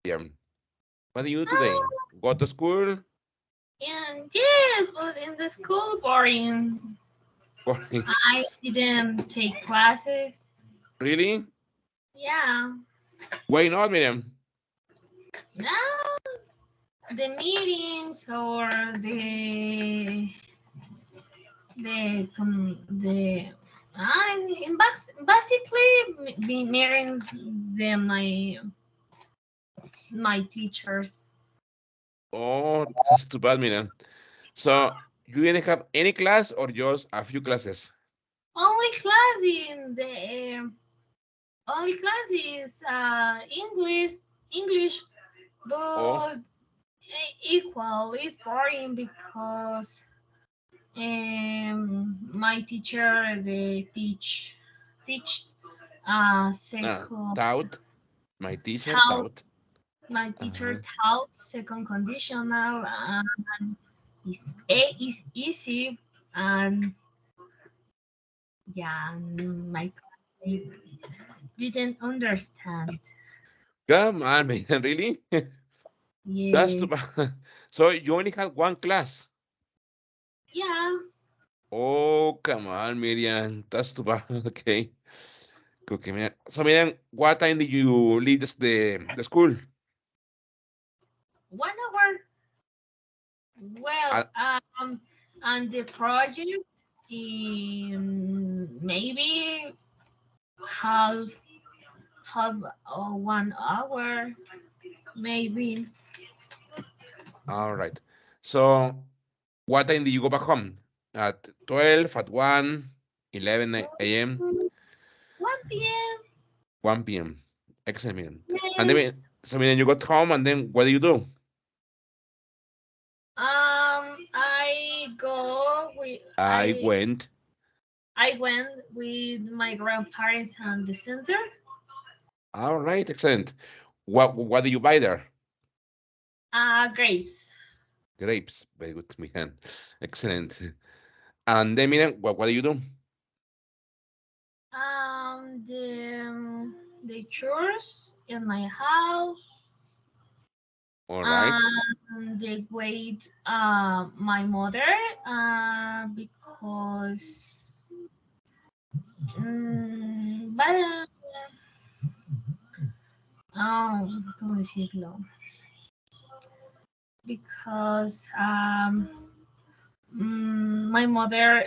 Yeah. What do you do today? Oh, Go to school? and yes, but in the school boring. Boring. I didn't take classes. Really? Yeah. Why not, Miriam? No, the meetings or the I'm basically the meetings the my teachers. Oh, that's too bad, Miriam. So you didn't have any class or just a few classes? Only class in the only class is English, Oh, but equal is boring because my teacher they teach second taught. My teacher taught taught. my teacher Uh-huh. taught second conditional and is easy and yeah my class didn't understand. Come on, Miriam, really? That's too Yes, bad. So you only had one class. yeah. Oh, come on, Miriam. That's too bad. Okay. Okay, Miriam. So, Miriam, what time did you leave the school? 1 hour. Well, Uh, and the project maybe half half 1 hour maybe. all right. So, what time did you go back home? At 12, at 1, 11 a.m., 1 p.m. 1 p.m. Excellent, Miriam. And then, Yes. so, Miriam, you got home, and then what do you do? I go with I went. I went with my grandparents and the center. All right, excellent. What do you buy there? Grapes. Grapes. Very good, Miriam. Excellent. And then, Miriam, what do you do? The church in my house. All right. They wait my mother because but ¿cómo decirlo? Because my mother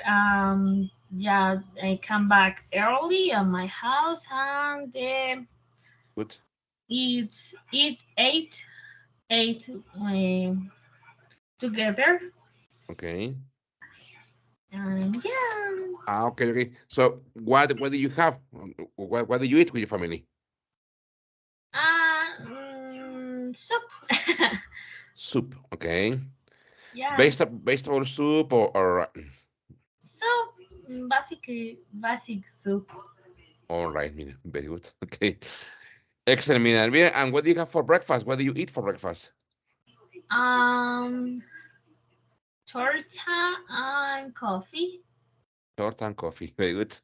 yeah I come back early at my house and Good. it's eat eight together Okay. and yeah Okay, okay. So what do you have? What do you eat with your family? soup. Soup. Okay. Yeah, Vegetable soup or soup, basically basic soup. all right, Mina. Very good. Okay. Excellent, Mina. And what do you have for breakfast? What do you eat for breakfast? Um, torta and coffee. Torta and coffee. Very good.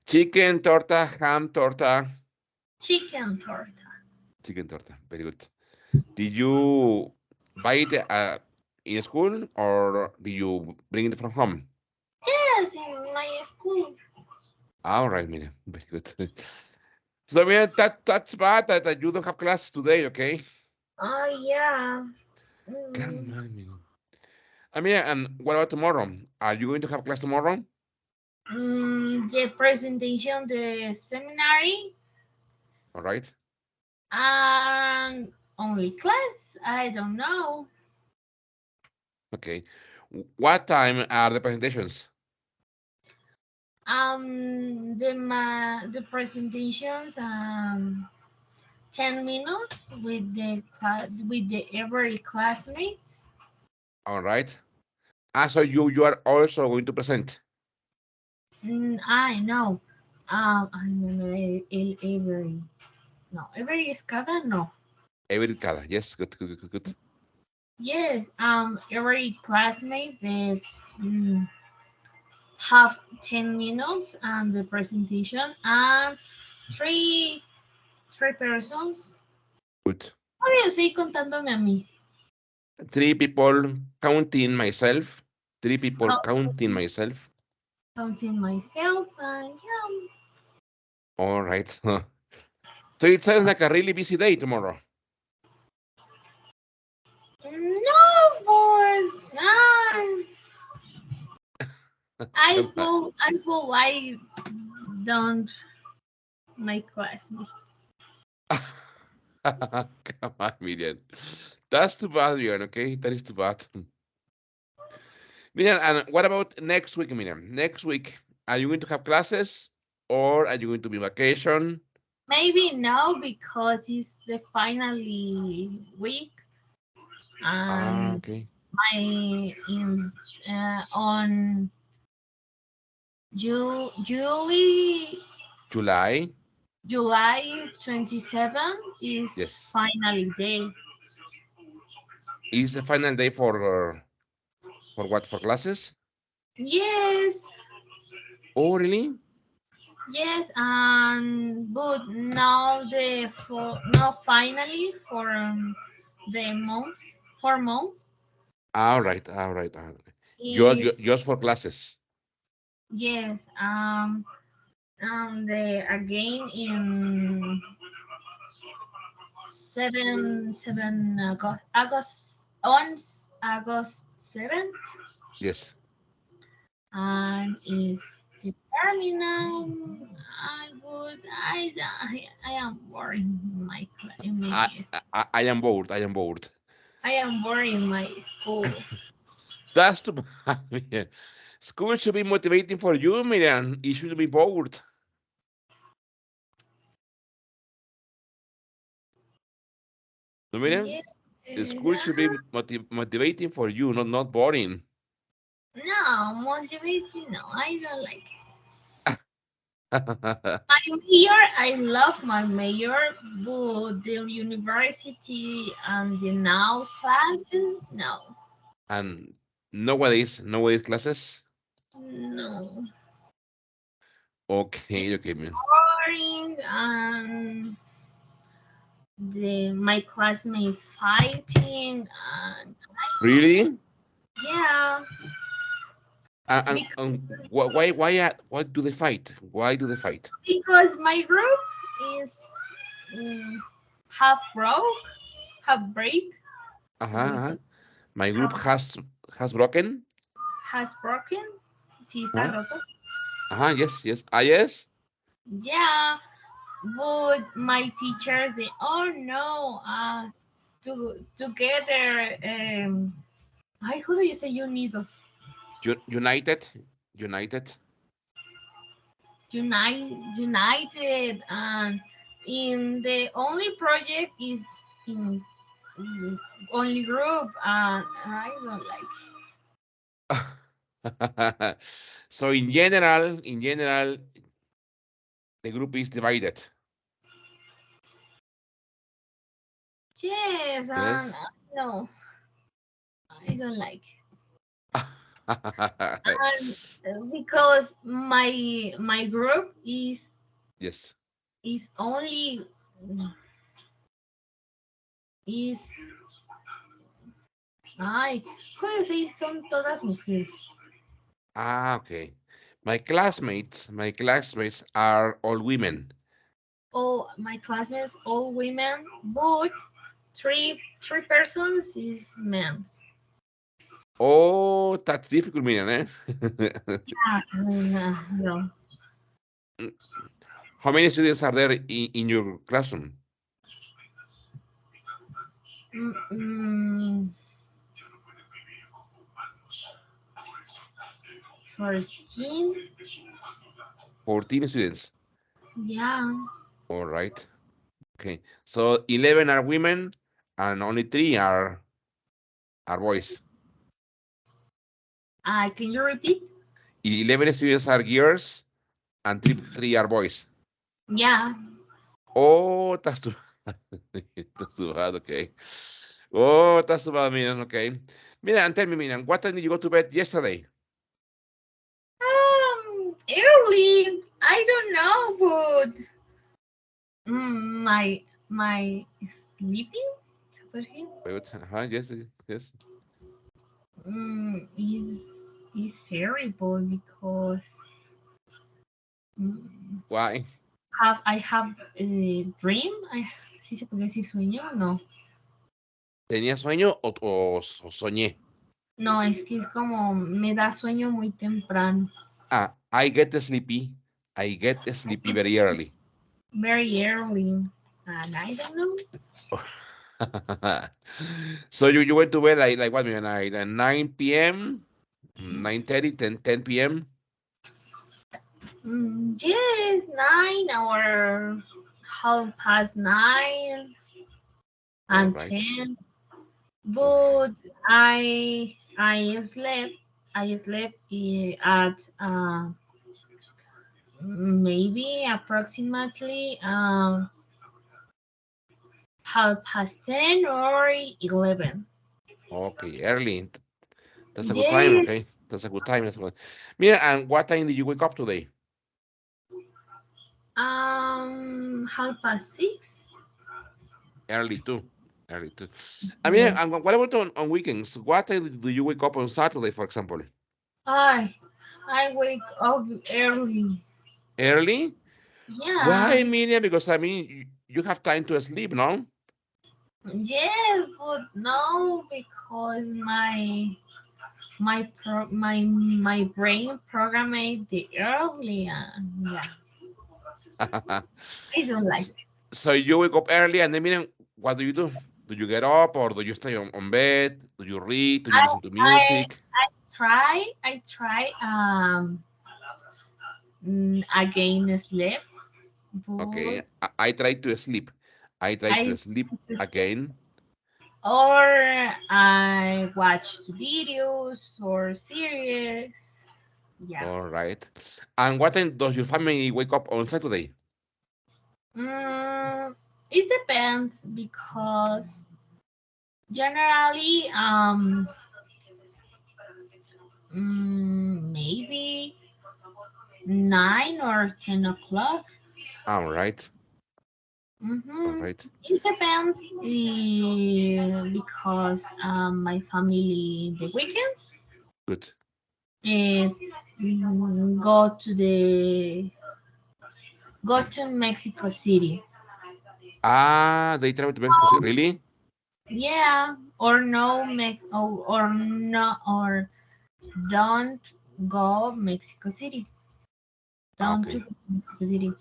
Chicken torta, ham torta, Chicken torta. chicken torta. Very good. Did you buy it in school or do you bring it from home? Yes, in my school. All right, Mina. Very good. So, Mina, that's bad that you don't have class today, okay? Oh yeah. Come Mm, on, Mina. I mean, and what about tomorrow? Are you going to have class tomorrow? the presentation, the seminary, All right. and only class. I don't know. Okay. What time are the presentations? The presentations 10 minutes with the with the every classmates. All right. Ah, so you are also going to present I know. I don't know every no every escada no. every cada. Yes, good, good, good, good. Yes. Every classmate that mm, have 10 minutes and the presentation and three three persons. Good. How do you say contándome a mí? 3 people counting myself. 3 people counting myself. Counting myself and yeah. All right. So it sounds like a really busy day tomorrow. No, boy. Come on. I will I don't my classmate. Come on, Miriam. That's too bad, Miriam, okay? That is too bad. Miriam, and what about next week, Miriam? Next week, are you going to have classes or are you going to be vacation? Maybe no, because it's the finally week Ah, and okay. my in on July? July 27th is Yes. finally day. Is the final day for what? For classes? Yes, Oh, really? yes, and but now the for no finally for the months 4 months All right, all right, all right. is Just for classes. yes the again in 7 August on August 7th and is the terminal. I am bored in in my I, I am bored. I am bored. I am bored in my school That's too bad. Miriam. School should be motivating for you, Miriam. You should be bored. No, Miriam? yes The school should be motivating for you, not boring. no motivating no I don't like it. I'm here. I love my major, but the university and the now classes, no, And nowadays classes. no, Okay, it's okay, man. boring, and the my classmates fighting, and Really? yeah, Why do they fight? Why do they fight? because my group is mm, half broke, half break. Uh-huh, How do you uh-huh. say? My group Half has broken. has broken. Sí, está Huh? roto. Uh-huh, yes, yes. Ah, yes. Yeah, but my teachers, they oh no, together. How do you say unidos? United, United. United, and in the only project is in only group, and I don't like. So in general, the group is divided. Yes, and Yes. no, I don't like. And because my group Yes. is only is ay, ¿cómo decir? Son todas mujeres. Ah, okay. My classmates are all women. All my classmates, all women, but three persons is men. Oh, that's difficult, Miriam, eh? No. How many students are there in your classroom? Mm, mm, 14. 14 students. Yeah. All right. Okay. So 11 are women and only 3 are boys. Can you repeat? 11 students are girls and three are boys. Yeah. Oh, that's too that's too bad. Okay. Oh, that's too bad, Miriam. Okay. Miriam, and tell me, Miriam, what time did you go to bed yesterday? Early. I don't know, but my sleeping. But he But, yes, yes. is terrible because mm, Why? I have a dream. ¿Sí se puede decir sueño? No. ¿Tenía sueño o soñé? No, es que es como me da sueño muy temprano. I get sleepy. I get sleepy very early. Very early. And I don't know. So you went to bed like what midnight? At 9 p.m., 9:30, 10 p.m. Yes, 9 or 9:30 All and right. 10. Okay. But I slept at maybe approximately 10:30 or 11. Okay, early. That's a good time. Okay, Yes, that's a good time. That's good. Mira, and what time did you wake up today? 6:30. Early too. Early too. I mean, Yes. and what about on weekends? What time do you wake up on Saturday, for example? I I wake up early. Early? Yeah. Why, Miriam? Because I mean, you have time to sleep, no? Yes, but no, because my brain programmed the early, and yeah, I don't like it. So you wake up early, and then Miriam, what do you do? Do you get up, or do you stay on bed? Do you read? Do you I listen to I music? I try again sleep, but Okay, I try to sleep. I try I to sleep try to sleep, again. or I watch videos or series. Yeah. All right. And what time does your family wake up on Saturday? Mm, it depends because generally maybe 9 or 10 o'clock. All right. All Mm-hmm. right. It depends because my family the weekends Good. uh, go to Mexico City. They travel to Mexico City. Really? Yeah, or no or no or don't go Mexico City. Don't to Okay. Mexico City.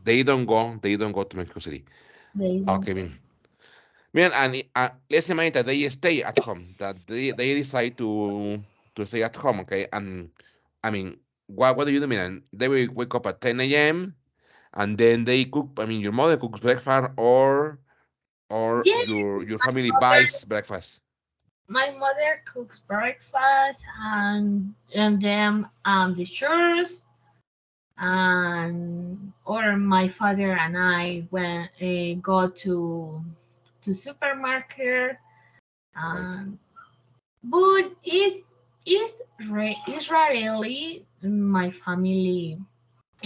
They don't go. They don't go to Mexico City. They don't. Okay, Bien, and let's imagine that they stay at home, that they decide to stay at home, okay? And I mean, what do you do, man? They will wake up at 10 a.m. and then they cook. I mean, your mother cooks breakfast, or Yes, your my family mother buys breakfast. my mother cooks breakfast and then the chores and or my father and I went go to supermarket All right. and but it's rarely my family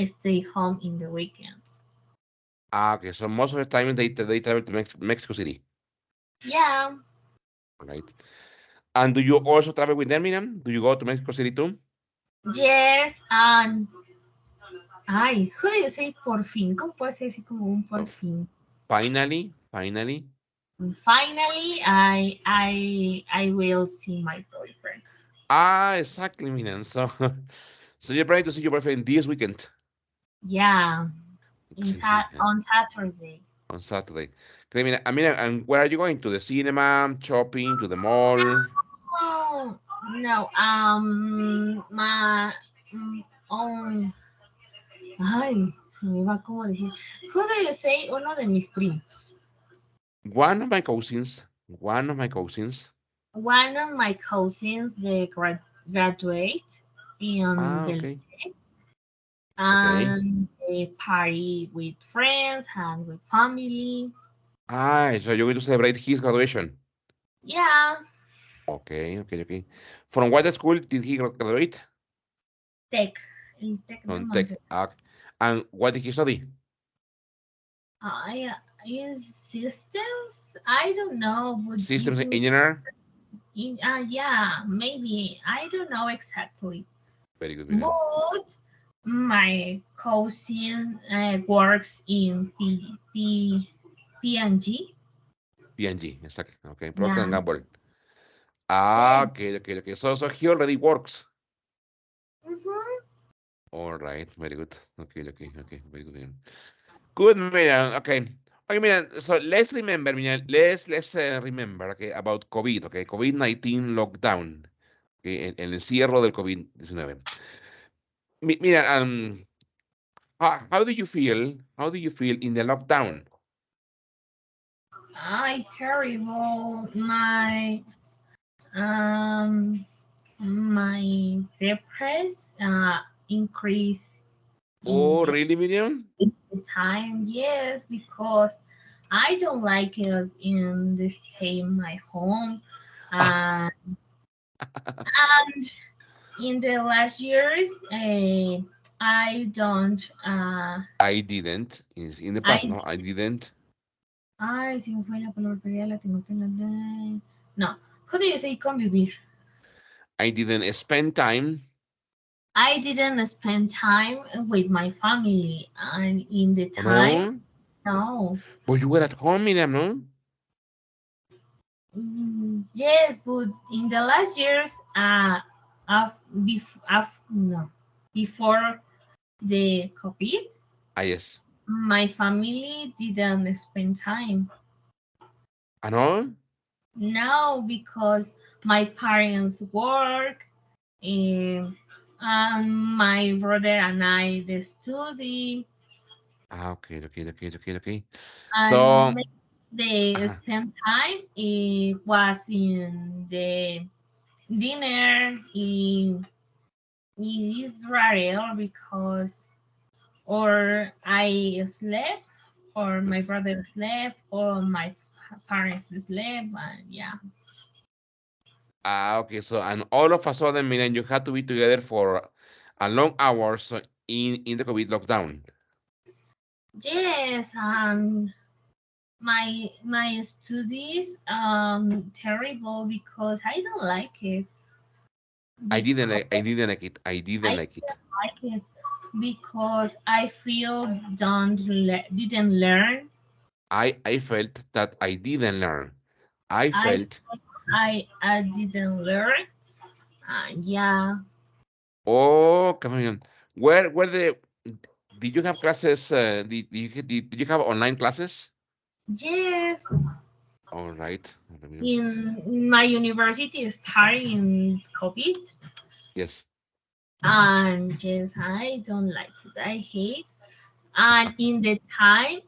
stay home in the weekends. Okay. So most of the time they travel to Mexico City, Yeah. right? And do you also travel with them, Miriam? Do you go to Mexico City too? Yes, and ay, who do you say por fin? ¿Cómo puede ser así como un por Uh, fin? finally. And finally, I will see my boyfriend. Exactly, Miriam. So, so you're planning to see your boyfriend this weekend. Yeah, Excellent. Yeah. on Saturday. On Saturday. Okay, I mean, and where are you going? To the cinema, shopping, to the mall? Oh no, my oh, ay, se me va como decir. Who do you say? Uno de mis primos. One of my cousins. One of my cousins, they graduate in the Okay. Okay. and they party with friends and with family. So you're going to celebrate his graduation. Yeah, Okay. From what school did he graduate? tech, el tech de From Tech. Monterrey. And what did he study? is systems? I don't know, but Systems this is engineer. yeah, maybe I don't know exactly. Very good, Miriam. But my cousin works in PNG. PNG, exactly. Okay, Procter and Yeah. Gamble. Yeah. Okay, okay, okay. So he already works. Mhm. All right, very good. Okay, okay, okay, very good, Miriam. Good, Miriam. Okay. Okay, Miriam. So let's remember, Miriam. Let's remember, okay, about COVID. Okay, COVID-19 lockdown. Okay, el encierro del COVID-19. Mira, how do you feel? How do you feel in the lockdown? I terrible. Um my depress increase in Oh, really, Miriam? the time. Yes, because I don't like it in the stay in my home. Uh, and in the last years, I don't. I didn't. In the past, I no, I didn't. Ay, si me fue la palabra, pero ya la tengo. No. How do you say convivir? I didn't spend time. I didn't spend time with my family, and in the Oh, time, no, no. but you were at home, Miriam, no? Yes, but in the last years, no, before the COVID, Ah, yes. my family didn't spend time. Ah, no? Now because my parents work, and my brother and I the study, Ah, okay, okay, okay, okay, okay. and So, the uh, spend time it was in the dinner in Israel because or I slept or my brother slept or my parents slept and yeah. okay. So, and all of a sudden, Miriam, you had to be together for a long hours in the COVID lockdown. Yes, and my studies terrible because I don't like it because I didn't like it. I I didn't like it. didn't like it because I feel didn't learn. I felt that I didn't learn. I I felt, felt I didn't learn. Yeah. oh, come on. Where the did you have classes? Did you have online classes? Yes. All right. In my university started in COVID, Yes. and yes, I don't like it. I hate. And in the time,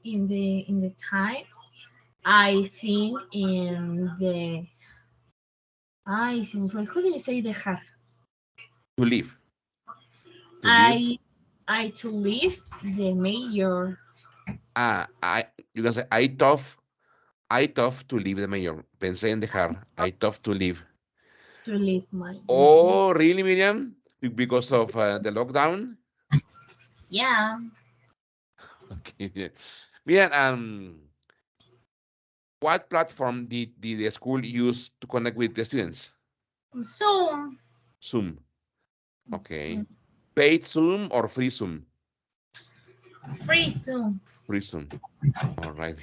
I think in the ay, se me fue. How do you say dejar? To live. To live. I I to leave the major I you can say I tough to leave the mayor. Pensé en dejar. I tough to leave. to leave my Oh, really, Miriam? Because of the lockdown? yeah. Okay. Yeah. Miriam, what platform did the school use to connect with the students? So Zoom. Okay. Paid Zoom or free Zoom? free soon. Free Zoom. All right.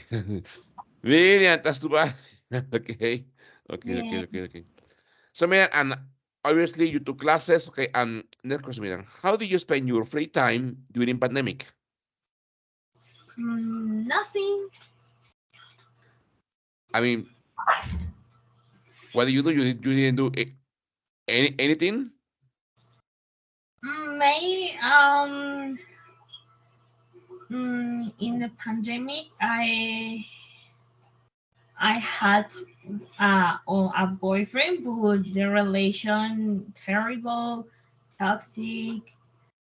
Brilliant. That's too bad. Okay. Okay, Yeah. okay, okay, okay. So, man, and obviously you took classes. Okay, and next question, man. How did you spend your free time during pandemic? Nothing. I mean, what did you do? You didn't do anything? May in the pandemic I had a boyfriend, but the relation terrible, toxic,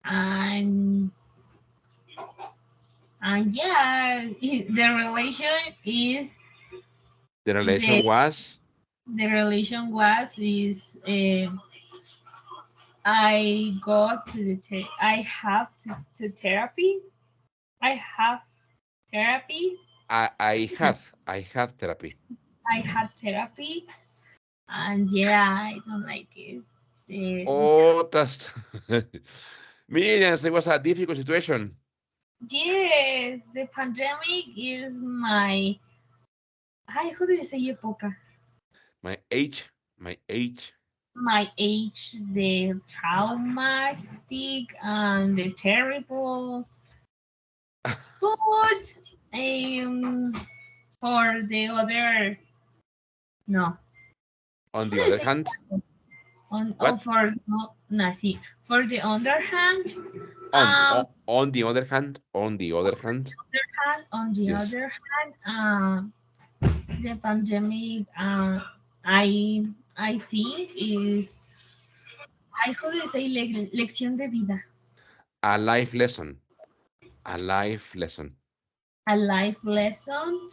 and yeah, the relation is The the relation was the relation was is I go to I have to therapy. I have therapy. I had therapy. I had therapy, and yeah, I don't like it. The Oh, that's millions. It was a difficult situation. yes, the pandemic is my. Hi, how do you say época? My age, my age. My age, the traumatic and the terrible. But for the other, no. On How the do you other say hand, on? Oh, what? for no, no, see. For the other hand, um, On the other hand, on the yes. other hand, the pandemic, I I think is I how do you say lección de vida, A life lesson. A life lesson. a life lesson,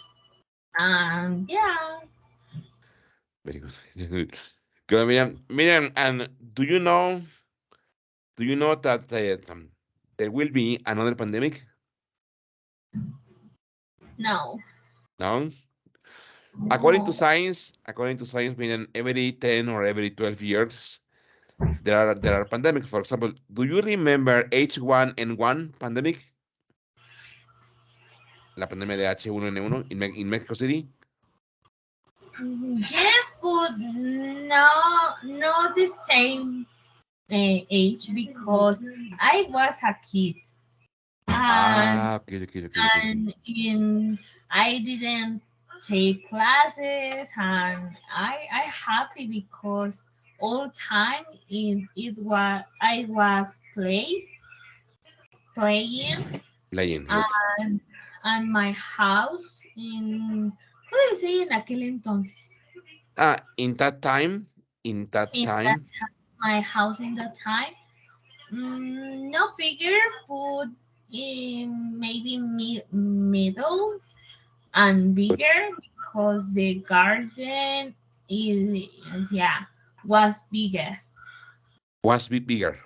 and yeah, Very good. Good, Miriam. Miriam, and do you know that there will be another pandemic? no, No. no. According to science, Miriam, every 10 or every 12 years, there are pandemics. For example, do you remember H1N1 pandemic? La pandemia de H1N1 in Mexico City? Yes, but no, not the same age because I was a kid and Ah, okay, okay, okay, okay, okay. in I didn't take classes and I happy because all time it was I was playing Playing, yes. and and my house in how do you say en aquel entonces In that in that time, time, my house in that time not bigger but maybe middle and but bigger because the garden is yeah was biggest was bigger.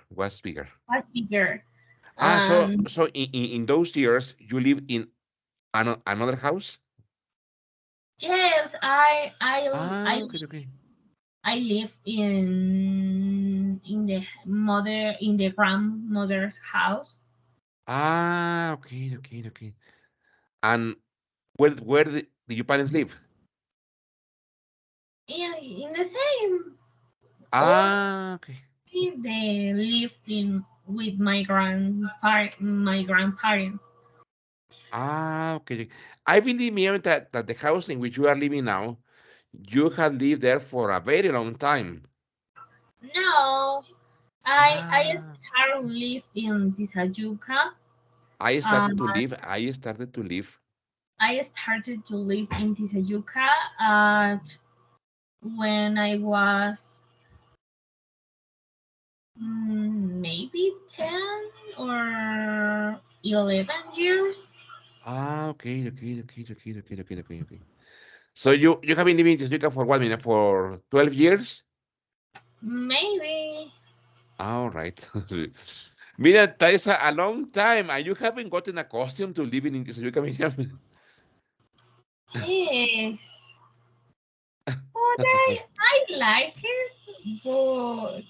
was bigger Ah, and so in those years, you live in another house? yes Ah, okay, okay. I live in the mother in the grandmother's house Ah, okay, okay, okay. And where did your parents live? in the same all Ah, okay. they live in with my grandparents. Ah, okay. I believe, Miriam, that the house in which you are living now, you have lived there for a very long time. No, I Ah, started live in Tisayuca. Uh, I started to live. I started to live in Tisayuca at when I was maybe 10 or 11 years. Ah, okay, okay, okay, okay, okay, okay, okay, okay. So you have been living in Costa Rica for what, Mina? For 12 years? Maybe. All right. Mira, that is a long time, and you haven't gotten accustomed to living in Costa Rica, Miriam. Yes. But I like it, but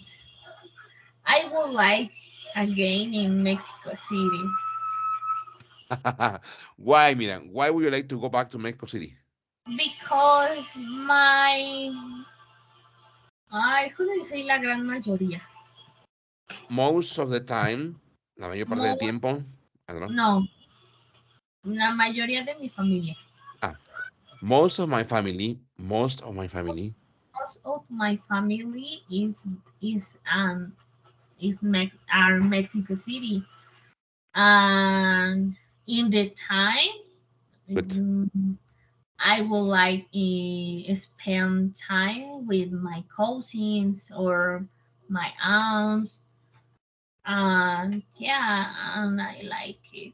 I would like again in Mexico City Why, Miriam? Why would you like to go back to Mexico City? because my who do you say la gran mayoría? Most of the time, la mayor parte del Most tiempo, I don't know. no, la mayoría de mi familia. Ah, most of my Most, family, most of my family is are Mexico City, and in the time but mm, I would like spend time with my cousins or my aunts, and yeah, and I like it.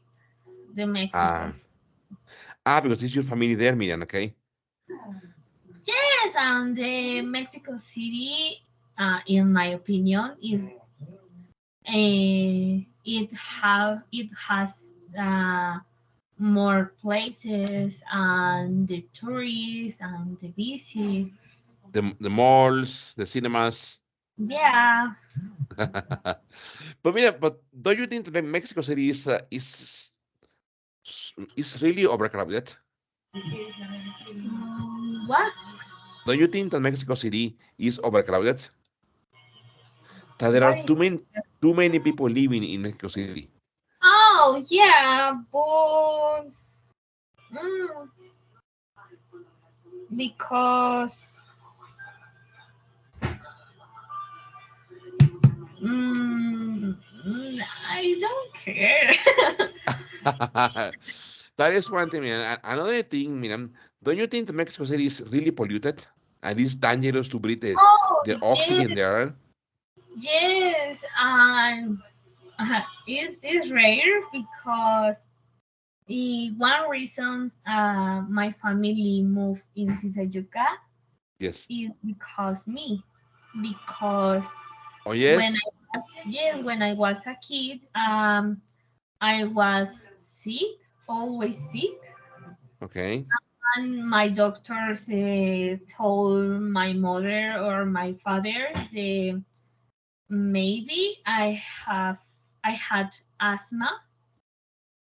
The ah, Mexicans. because it's your family there, Miriam, okay? Yes, and the Mexico City, in my opinion, is it has more places and the tourists and the visit. The malls, the cinemas. Yeah. But don't you think that Mexico City is really overcrowded? What? Don't you think that Mexico City is overcrowded? That there are What is? too many people living in Mexico City. Oh yeah, but mm, because mm, I don't care. That is one thing, man. Another thing, man, don't you think that Mexico City is really polluted and it's dangerous to breathe Oh the yes, oxygen there? yes, and it's rare because one reason my family moved into Sayuca Yes. is because me, because Oh, when yes. I was yes when I was a kid, I was sick, always sick, Okay. and my doctors told my mother or my father that maybe I had asthma.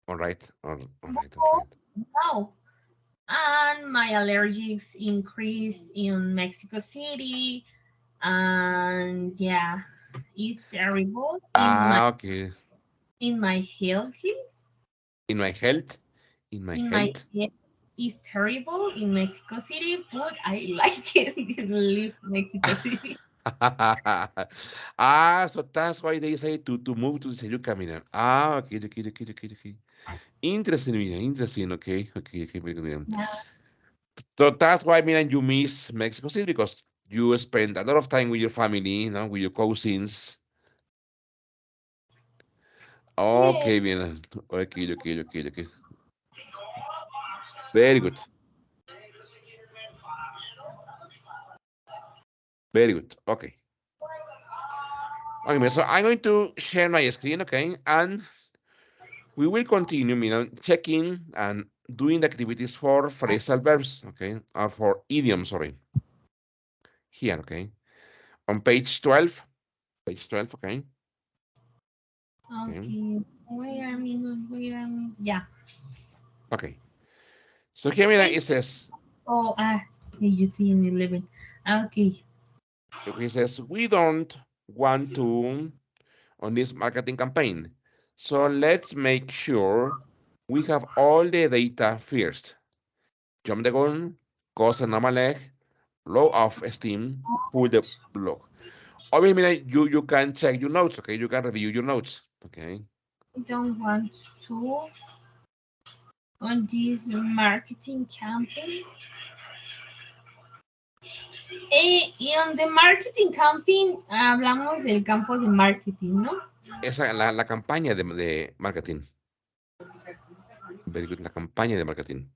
All right. All right. Okay. But no, and my allergies increased in Mexico City, and yeah, it's terrible Ah, okay. in my health. In my health, in my In my health. head is terrible in Mexico City, but I like it to live Mexico City. So that's why they say to move to Sayuca, mira. Okay, okay, okay, okay, okay. Interesting, mira, interesting. Okay, okay, okay, very good. Mira. Yeah, So that's why, mira, you miss Mexico City because you spend a lot of time with your family, with your cousins. yeah, Okay, mira. Okay, okay, okay, okay. Very good, very good. Okay. Okay, mira, so I'm going to share my screen, okay, and we will continue, checking and doing the activities for phrasal verbs, okay, or for idioms, sorry, here, okay, on page 12, okay, okay, okay. Wait a minute. Yeah. okay. So here, Page, it says, oh, you see in 11. Okay. okay, it says, we don't want to on this marketing campaign. So let's make sure we have all the data first. Jump the gun, cause a normal leg, low of esteem, pull the blog. Obviously, you can check your notes, okay? You can review your notes, okay? I don't want to on this marketing campaign. Y on the marketing campaign hablamos del campo de marketing, ¿no? Esa es la campaña de marketing. Very good, la campaña de marketing.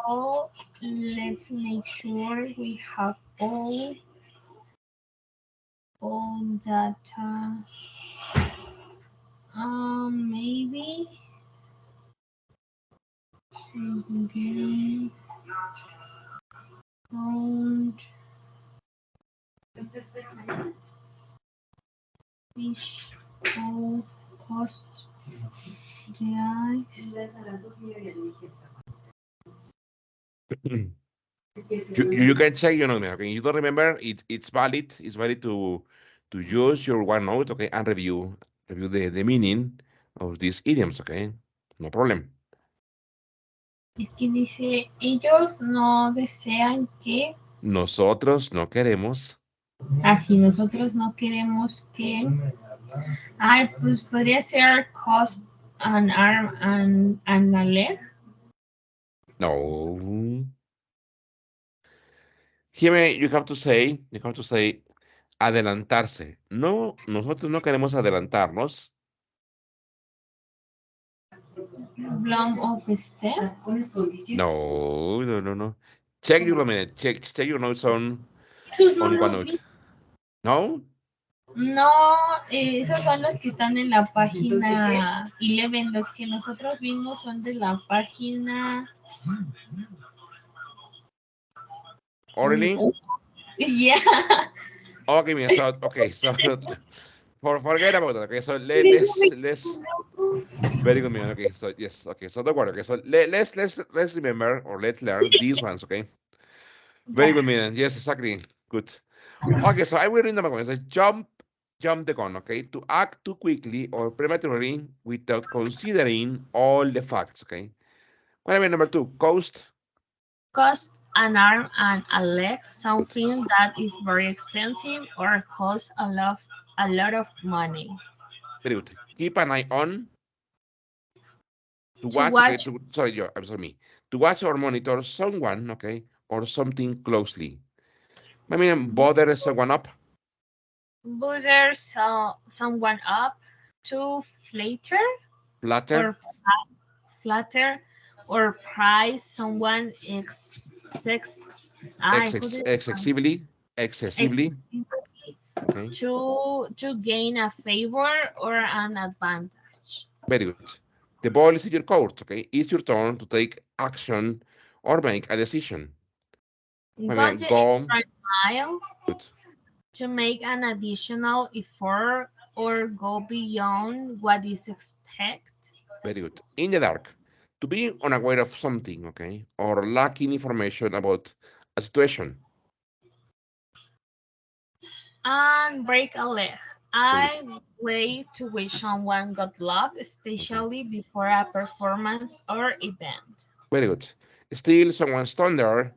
Oh, let's make sure we have all data. Maybe. Don't fish all cost the You can check your notes, okay? You don't remember, it's valid. It's valid to use your OneNote, okay, and review the meaning of these idioms, okay? No problem. Es que dice, ellos no desean que, Nosotros no queremos. así nosotros no queremos que, ay, pues podría ser cost an arm and a leg. No. Here you have to say adelantarse. No, nosotros no queremos adelantarnos. Bloom of step. No, no, no, no. Check your notes Jesús no on los vi. OneNote. No? No, esos son los que están en la página 11. Los que nosotros vimos son de la página. Oh, really? Yeah. Okay, man. So okay, so forget about that. Okay, so let's very good, man. Okay, so yes, okay, so don't worry. Okay, so let's remember or let's learn these ones. Okay, very Yeah. good, man. Yes, exactly. Good. Okay, so I will read number one. So jump the gun. Okay, to act too quickly or prematurely without considering all the facts. Okay. What about number two? Coast. Cost an arm and a leg, Good. something that is very expensive or costs a lot of money. Very good. Keep an eye on. To To watch, okay, watch to, sorry, I'm sorry, me. To watch or monitor someone, okay, or something closely. I mean, bother someone up, bother someone up, to flatter flatter, or flatter or prize someone who does excessively, excessively, excessively okay, to gain a favor or an advantage. very good. The ball is in your court, okay? It's your turn to take action or make a decision. I Go mean, the go, extra mile good, to make an additional effort or go beyond what is expected. very good. In the dark, to be unaware of something, okay, or lacking information about a situation, And break a leg. very good, I way to wish someone good luck, okay, especially before a performance or event. very good. Steal someone's thunder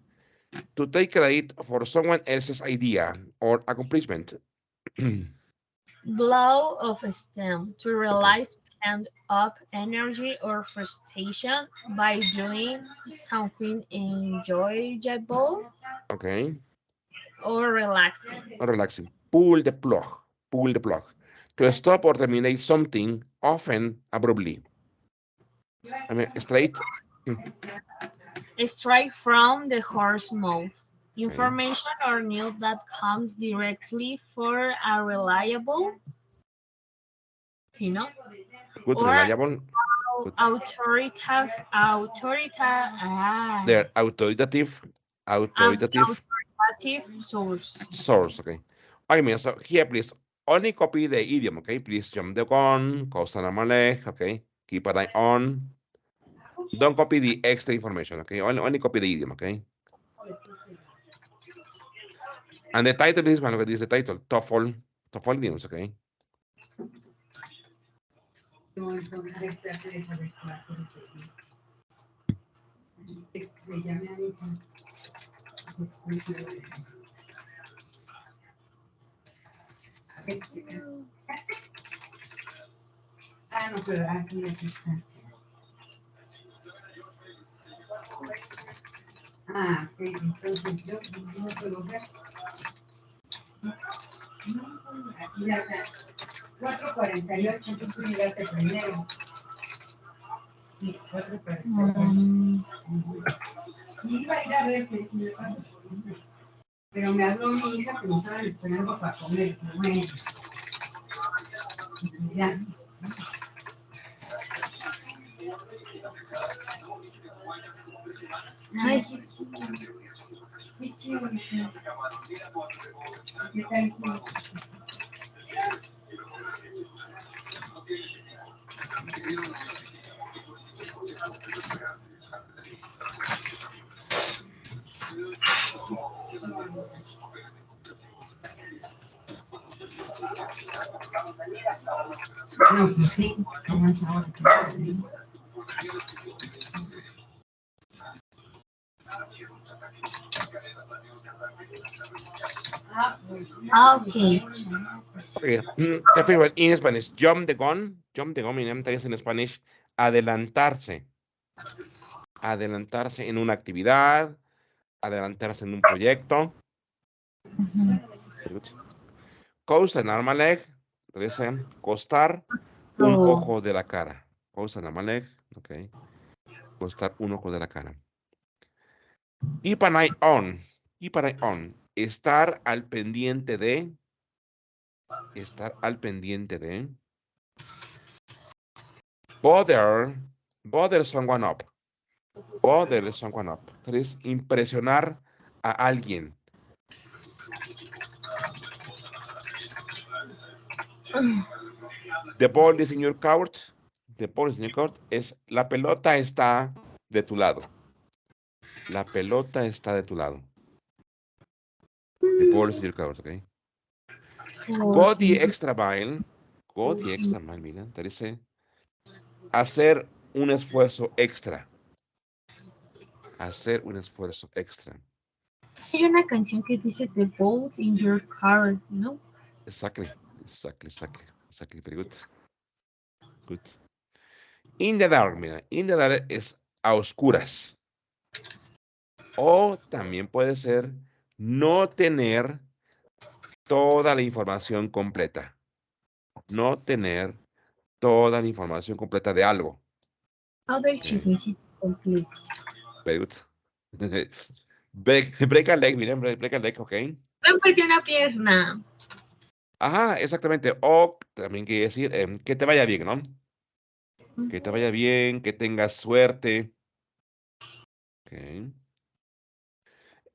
to take credit for someone else's idea or accomplishment. Blow of steam to Okay, release pent up energy or frustration by doing something enjoyable okay, or relaxing. relaxing. Pull the plug. To stop or terminate something, often abruptly. I mean, straight. Straight from the horse mouth. Okay, Information or news that comes directly for a reliable, you know, good, or reliable, good. They're authoritative, authoritative authoritative source. source. Okay. I mean, so here, please only copy the idiom. Okay, please jump the gun, cause an amalek. Okay, keep an eye on. Don't copy the extra information. Okay, only copy the idiom. Okay. And the title is one. Look at this. The title TOEFL news. Okay. Mm, ay, okay. Okay. Everyone in Spanish. Jump the gun. Jump the gun. Mi nombre es en Spanish. Adelantarse. Adelantarse en una actividad. Adelantarse en un proyecto. Good. Cost an arm and leg. Listen. Costar un So, ojo de la cara. Cost an arm and leg. Okay. Costar un ojo de la cara. Keep an eye on. Keep an eye on. Estar al pendiente de. Estar al pendiente de. Bother someone up. Bother someone up. Es impresionar a alguien. The ball is in your court. The ball is in your court. Es la pelota está de tu lado. La pelota está de tu lado. The ball is in your court, okay? Go the extra mile. Go the extra mile, mira. Te dice hacer un esfuerzo extra. Hacer un esfuerzo extra. Hay una canción que dice The Balls in Your Car, ¿no? Exactly. Very good. Good. In the dark, mira. In the dark es a oscuras. O también puede ser no tener toda la información completa. No tener toda la información completa de algo. Other Okay. chismecito completo. Very good. break a leg, miren, break a leg, ok. Me perdió una pierna. Ajá, exactamente. O también quiere decir que te vaya bien, ¿no? Que te vaya bien, que tengas suerte. Ok.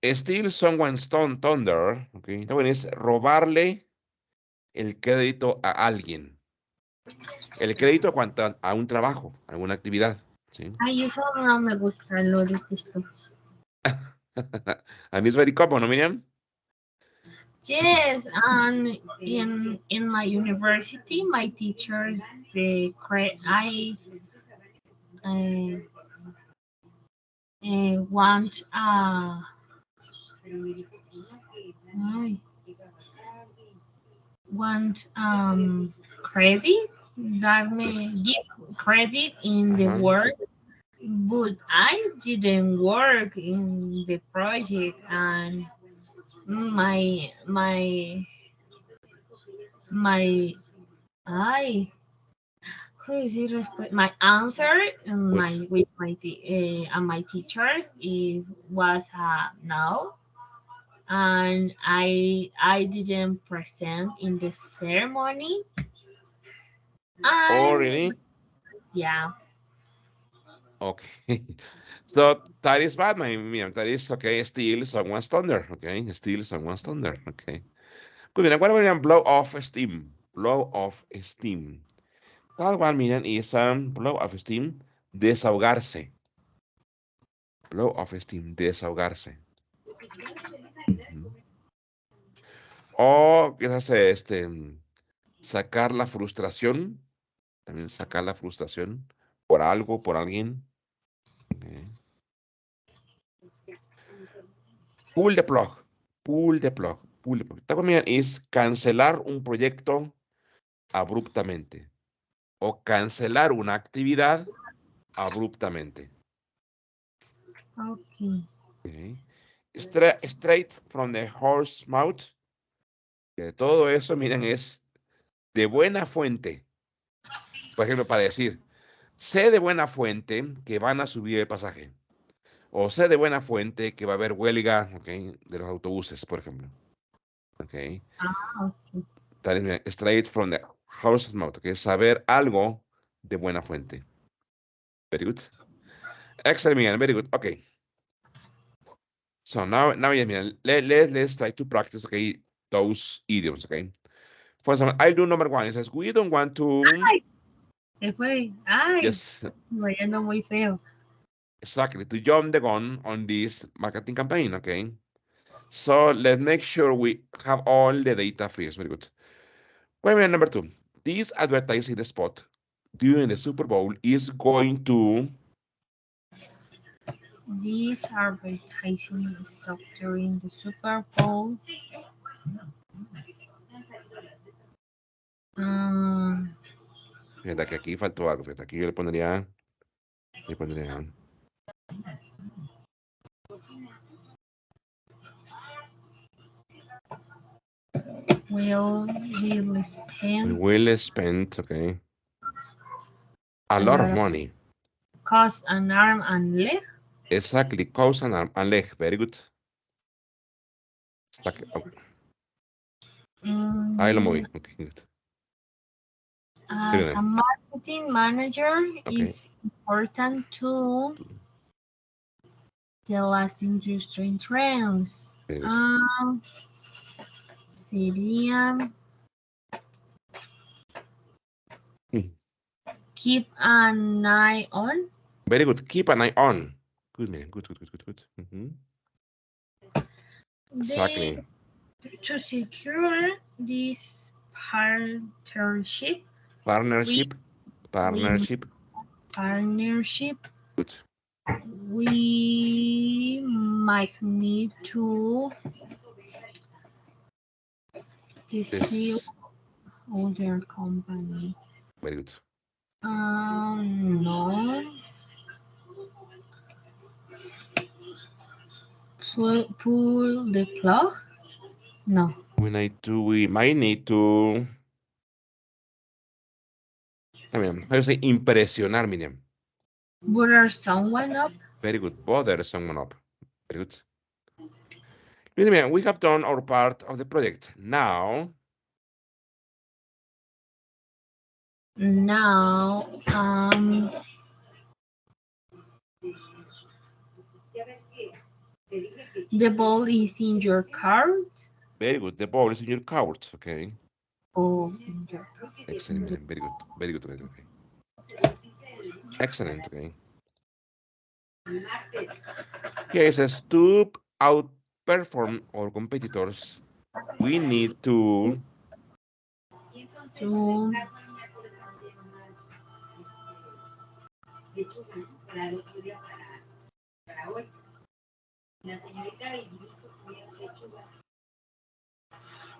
Steal someone's thunder. Ok. También es robarle el crédito a alguien. El crédito a un trabajo, a alguna actividad. ¿Sí? Ay, eso no me gusta, lo detesto. And it's very common, ¿no, Miriam? Yes, and in my university, my teachers, I want I want credit, give credit in the Ajá. work, but I didn't work in the project, and my I who is it my answer and Good. my teachers it was no, and I didn't present in the ceremony, Oh, and really? yeah. Okay. So that is bad, my Miriam. That is okay. Steal someone's thunder. Okay. Steal someone's thunder. Okay. Good. Mira, what about blow off steam? Blow off steam. That one, Miriam, is blow off steam. Desahogarse. Blow off steam. Desahogarse. Ujú. O quizás sacar la frustración. También sacar la frustración por algo, por alguien. Okay. Pull the plug. Pull the plug. Pull the plug. También es cancelar un proyecto abruptamente o cancelar una actividad abruptamente. Okay. Okay. Straight from the horse mouth. Que todo eso, miren, es de buena fuente. Por ejemplo, para decir, sé de buena fuente que van a subir el pasaje. O sé de buena fuente que va a haber huelga, okay, de los autobuses, por ejemplo. Okay. Okay. That is straight from the horse's mouth. Okay. Saber algo de buena fuente. Very good. Excellent, Miguel. Very good. Okay. So now yeah, Miguel, let's try to practice, okay, those idioms, okay? For example, I do number one. It says, we don't want to, Ay, se fue. Ay, yes, vayando muy feo. exactly, to jump the gun on this marketing campaign, okay? So let's make sure we have all the data first. Very good. Wait a minute, number two. This advertising spot during the Super Bowl is going to, These advertising stop during the Super Bowl. Um, fíjate que aquí faltó algo, fíjate, aquí yo le pondría, will will we spend will spend, okay, a a lot of lot of money. cost an arm and leg. Exactly, cause and leg, very good. Exactly. Ahí lo Mm, moví. Okay, good. as Very a good. marketing manager, Okay. it's important to the last industry trends. Very good. Sería Hmm. keep an eye on. Very good. Keep an eye on. Good man. Good, good, good, good, good. The, Exactly. to secure this partnership, we Partnership. with Partnership. partnership, Good. we might need to deceive This. other company. Very good. No. Pull the plug? No. We might need to. I mean, how do you say impresionar, Miriam? Butter someone up? Very good. Bother someone up. Very good. Miriam, we have done our part of the project. Now, Now, the ball is in your cart. very good. The ball is in your court. Okay. Oh, in your cart. Excellent, Miriam. Very good. Very good. Okay. Excellent. Okay. Here it says to outperform our competitors, we need to.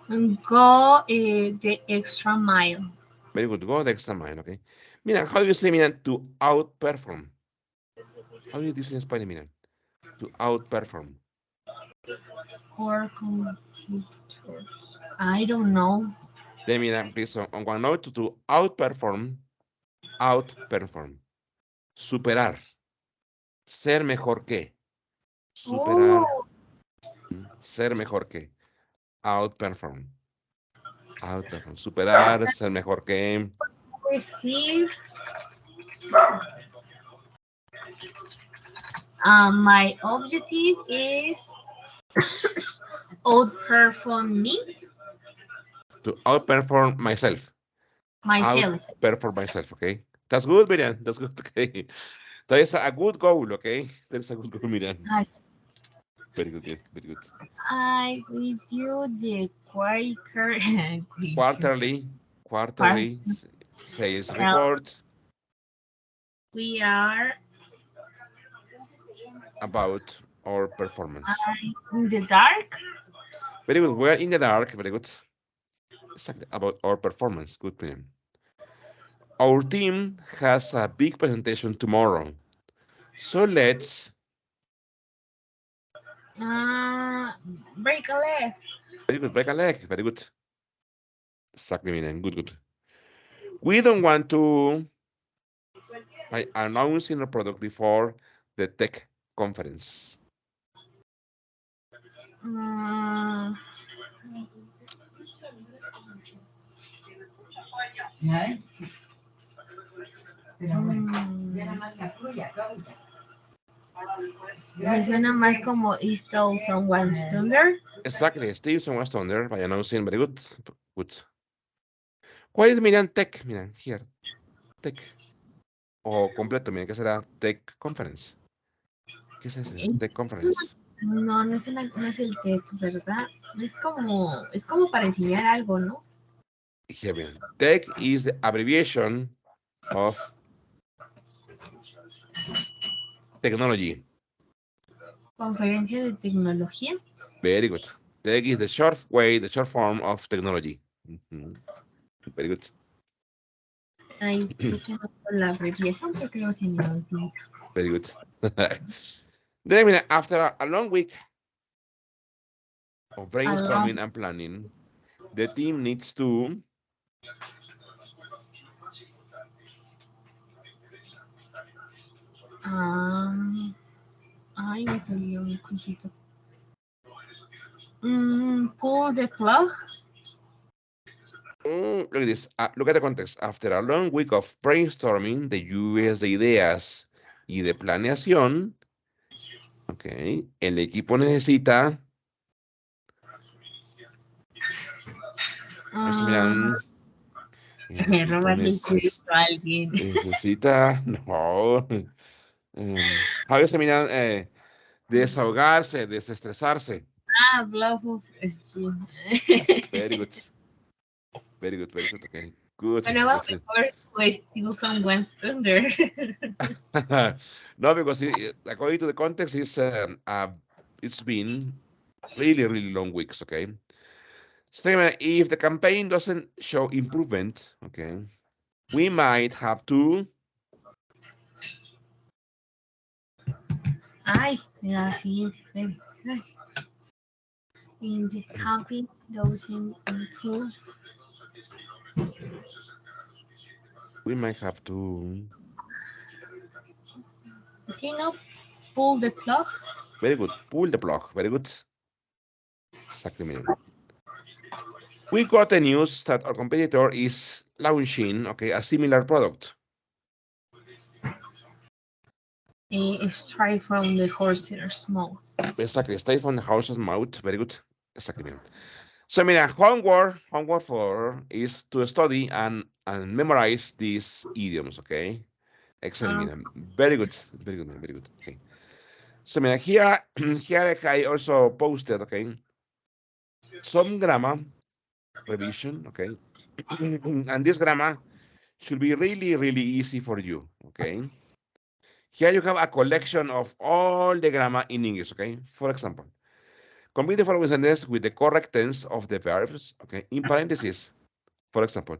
To go the extra mile. Very good. Go the extra mile. Okay. Mira, how do you say, mira, to outperform? How do you say in Spanish, mira? To outperform. Or competitors. I don't know. Then, mira, please, on one note, to outperform, outperform. Superar. Ser mejor que. Superar. Oh, Ser mejor que. Outperform. Outperform. Superar, ser mejor que. receive. My objective is outperform me, To outperform myself. myself. Outperform myself, okay? That's good, Miriam. That's good, okay? That is a good goal, okay? That is a good goal, Miriam. I, Very good, very good. I review the Quaker Quarterly, part. quarterly sales report We are about our performance. in the dark. Very good. We're in the dark. Very good. Exactly about our performance. Good, Miriam. Our team has a big presentation tomorrow. So let's. Break a leg. Very good. Break a leg. Very good. Exactly, Miriam. Good, good. We don't want to by announcing a product before the tech conference. Mm, me suena más como He Stole Someone's Thunder. Exactly. Steve was thunder by announcing very good. Good. ¿Cuál es Miriam Tech? Miran, here. Tech. O completo, miren, ¿qué será Tech Conference? ¿Qué es eso? Tech Conference. No, no es el texto, ¿verdad? Es como para enseñar algo, ¿no? Here, miren. Tech is the abbreviation of technology. Conferencia de tecnología. Very good. Tech is the short way, the short form of technology. Very good. Ay, disculpen por la abreviación porque no se me olvida. Very good. Then, mira, after a long week of brainstorming and planning, the team needs to. Ay, me dolió mi cosito. Pull the plug. Look at this. Look at the context. After a long week of brainstorming, the lluvias de ideas y de planeación, ok, el equipo necesita, a ver si Ah, miran, el equipo robarle el crédito a alguien. necesita, no, Javier se miran, desahogarse, desestresarse. Bluff of Steam. Very good, very good, very good, okay, good, Sonaba good. mejor pues Still Someone's Thunder. No, because according to the context, it's been really, really long weeks, okay? Statement, if the campaign doesn't show improvement, okay, we might have to, Ay, la siguiente. Ay. In the camping doesn't improve. we might have to, You know, pull the plug. very good, pull the plug, very good. Exactly, man. We got the news that our competitor is launching, okay, a similar product. Straight from the horse's mouth. Exactly, stay from the horse's mouth, very good. Exactly, man. So, I mean, homework for is to study and memorize these idioms, okay? Excellent, Um, man. Very good, very good, man. Very good. Okay. So, I mean, here, here I also posted, okay, some grammar revision, okay, and this grammar should be really, really easy for you, okay? Here you have a collection of all the grammar in English, okay? For example, complete the following sentence with the correct tense of the verbs, okay? In parentheses, for example,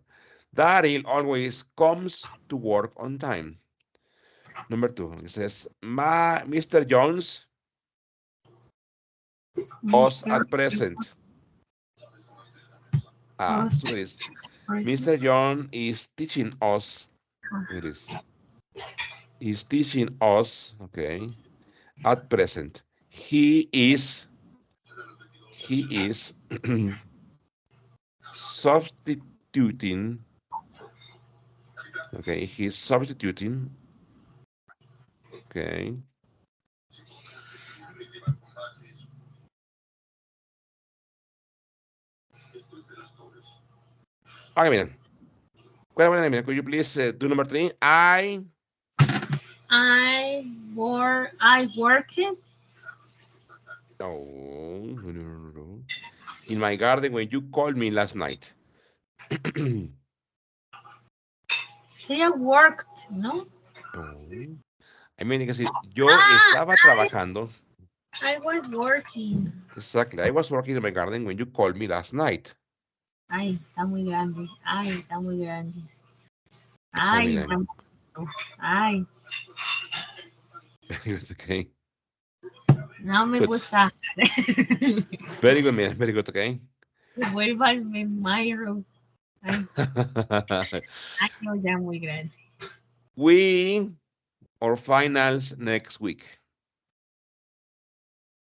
Daryl always comes to work on time. Number two, it says, Mr. Jones us Mr. at present. Horse. Look at this. Mr. John is teaching us. Look at this. He's teaching us, okay, at present. He is substituting, okay, he's substituting, okay. Okay, miren. Could you please do number three? I worked No. In my garden when you called me last night. say I worked, no? No. I mean, que si yo Ah, estaba trabajando, I was working. exactly, I was working in my garden when you called me last night. Ay, está muy grande. Ay, está muy grande. Ay, Examina. ay, It's okay. no me Good. gusta. Very good, man. Very good, okay. Vuélvanme Myro. Ay, ay, no, ya muy grande. We, our finals next week.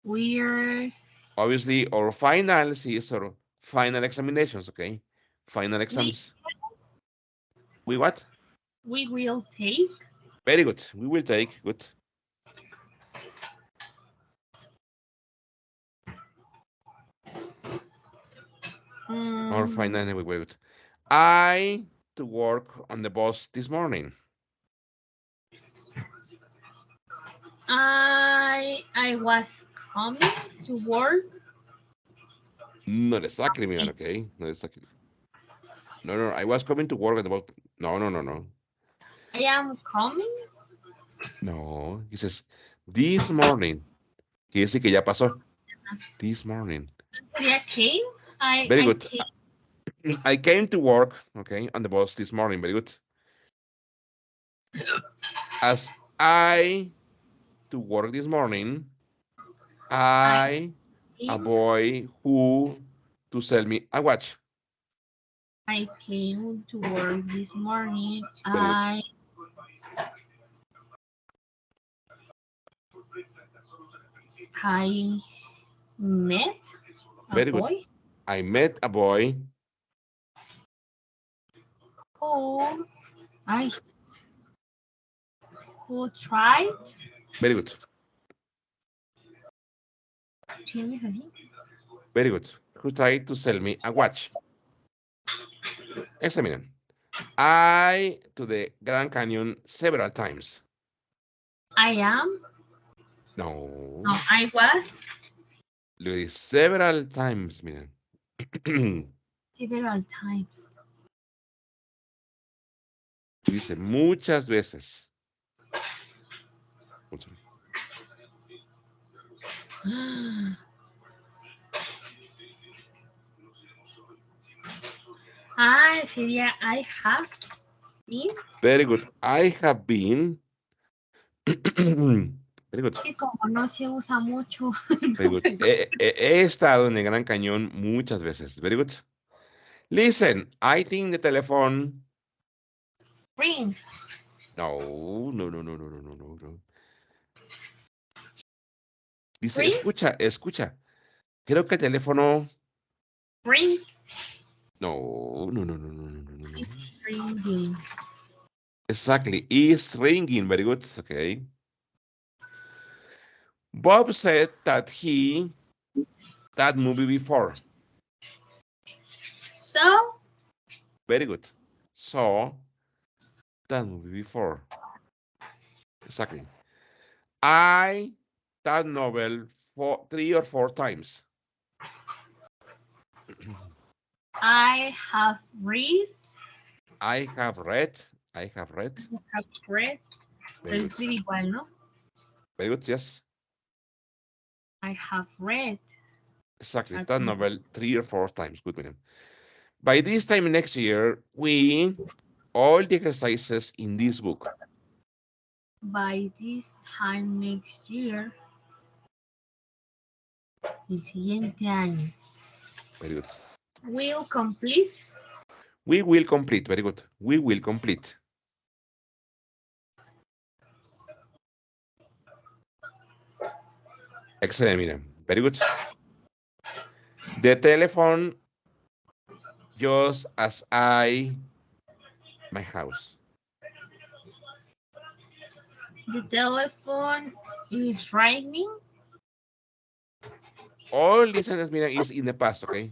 We're, Obviously, our finals is our final examinations, okay? Final we, exams. We what? we will take. Very good. We will take. Good. Our Um, final week. Very good. I to work on the bus this morning. I was coming to work. Not exactly, man. Okay. Not exactly. No. I was coming to work at the bus. No. I am coming. No. He says this morning. Quiere decir que ya pasó. This morning. I came. Very I good. came. I came to work, okay, on the bus this morning. Very good. As I to work this morning, I I, a came. boy who to sell me a watch. I came to work this morning. Very good. I met a Very good. boy. I met a boy Who, I, who tried, Very good. ¿quién es así? Very good. Who tried to sell me a watch? Examine. I to the Grand Canyon several times. I am, No. no, I was Lo di several times, miren. several times. Dice muchas veces. Sería I have been. Very good. I have been. Very good. Que como no se usa mucho. Very good. He estado en el Gran Cañón muchas veces. Very good. Listen, I think the telephone. Ring. No, no, no, no, no, no, no, no, no. Dice, Rings. escucha, escucha. Creo que el teléfono. Rings. No, no, no, no, no, no, no, no. It's ringing. Exactly. Is ringing. Very good. Okay. Bob said that he that movie before. So, Very good. Saw that movie before. Exactly. I that novel for 3 or 4 times. I have read. I have read. I have read. Have read. Very Pero good. escribe igual, ¿no? Very good. Yes. I have read. Exactly. At That novel 3 or 4 times. Good, William. By this time next year, we all the exercises in this book. By this time next year, el siguiente año, Very good. will complete. We will complete. Very good. We will complete. Excellent, Miriam. Very good. The telephone just as my house. The telephone is ringing. All this sentence, Miriam, is in the past, okay?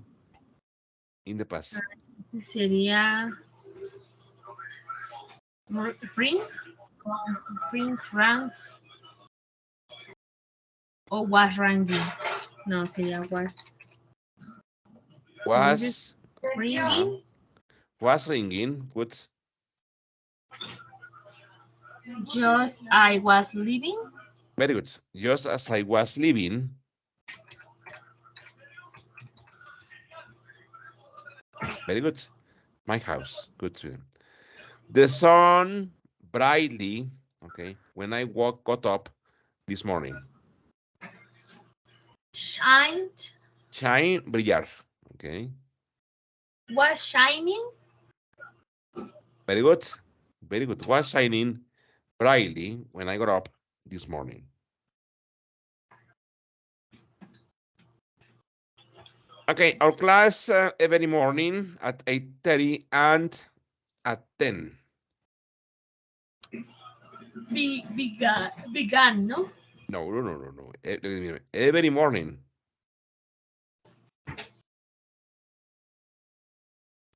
In the past. Sería ring, ring, rang, o was ringing. No, sería was. Was Ringing. was ringing. Good. Just I was leaving. Very good. Just as I was leaving. Very good. My house. Good. Miriam. The sun brightly, okay, when I got up this morning. Shined. Shine, brillar. Okay. Was shining. Very good. Very good. Was shining brightly when I got up this morning. Okay, our class every morning at 8:30 and at 10. Began, ¿no? No, no, no, no, no. Every morning.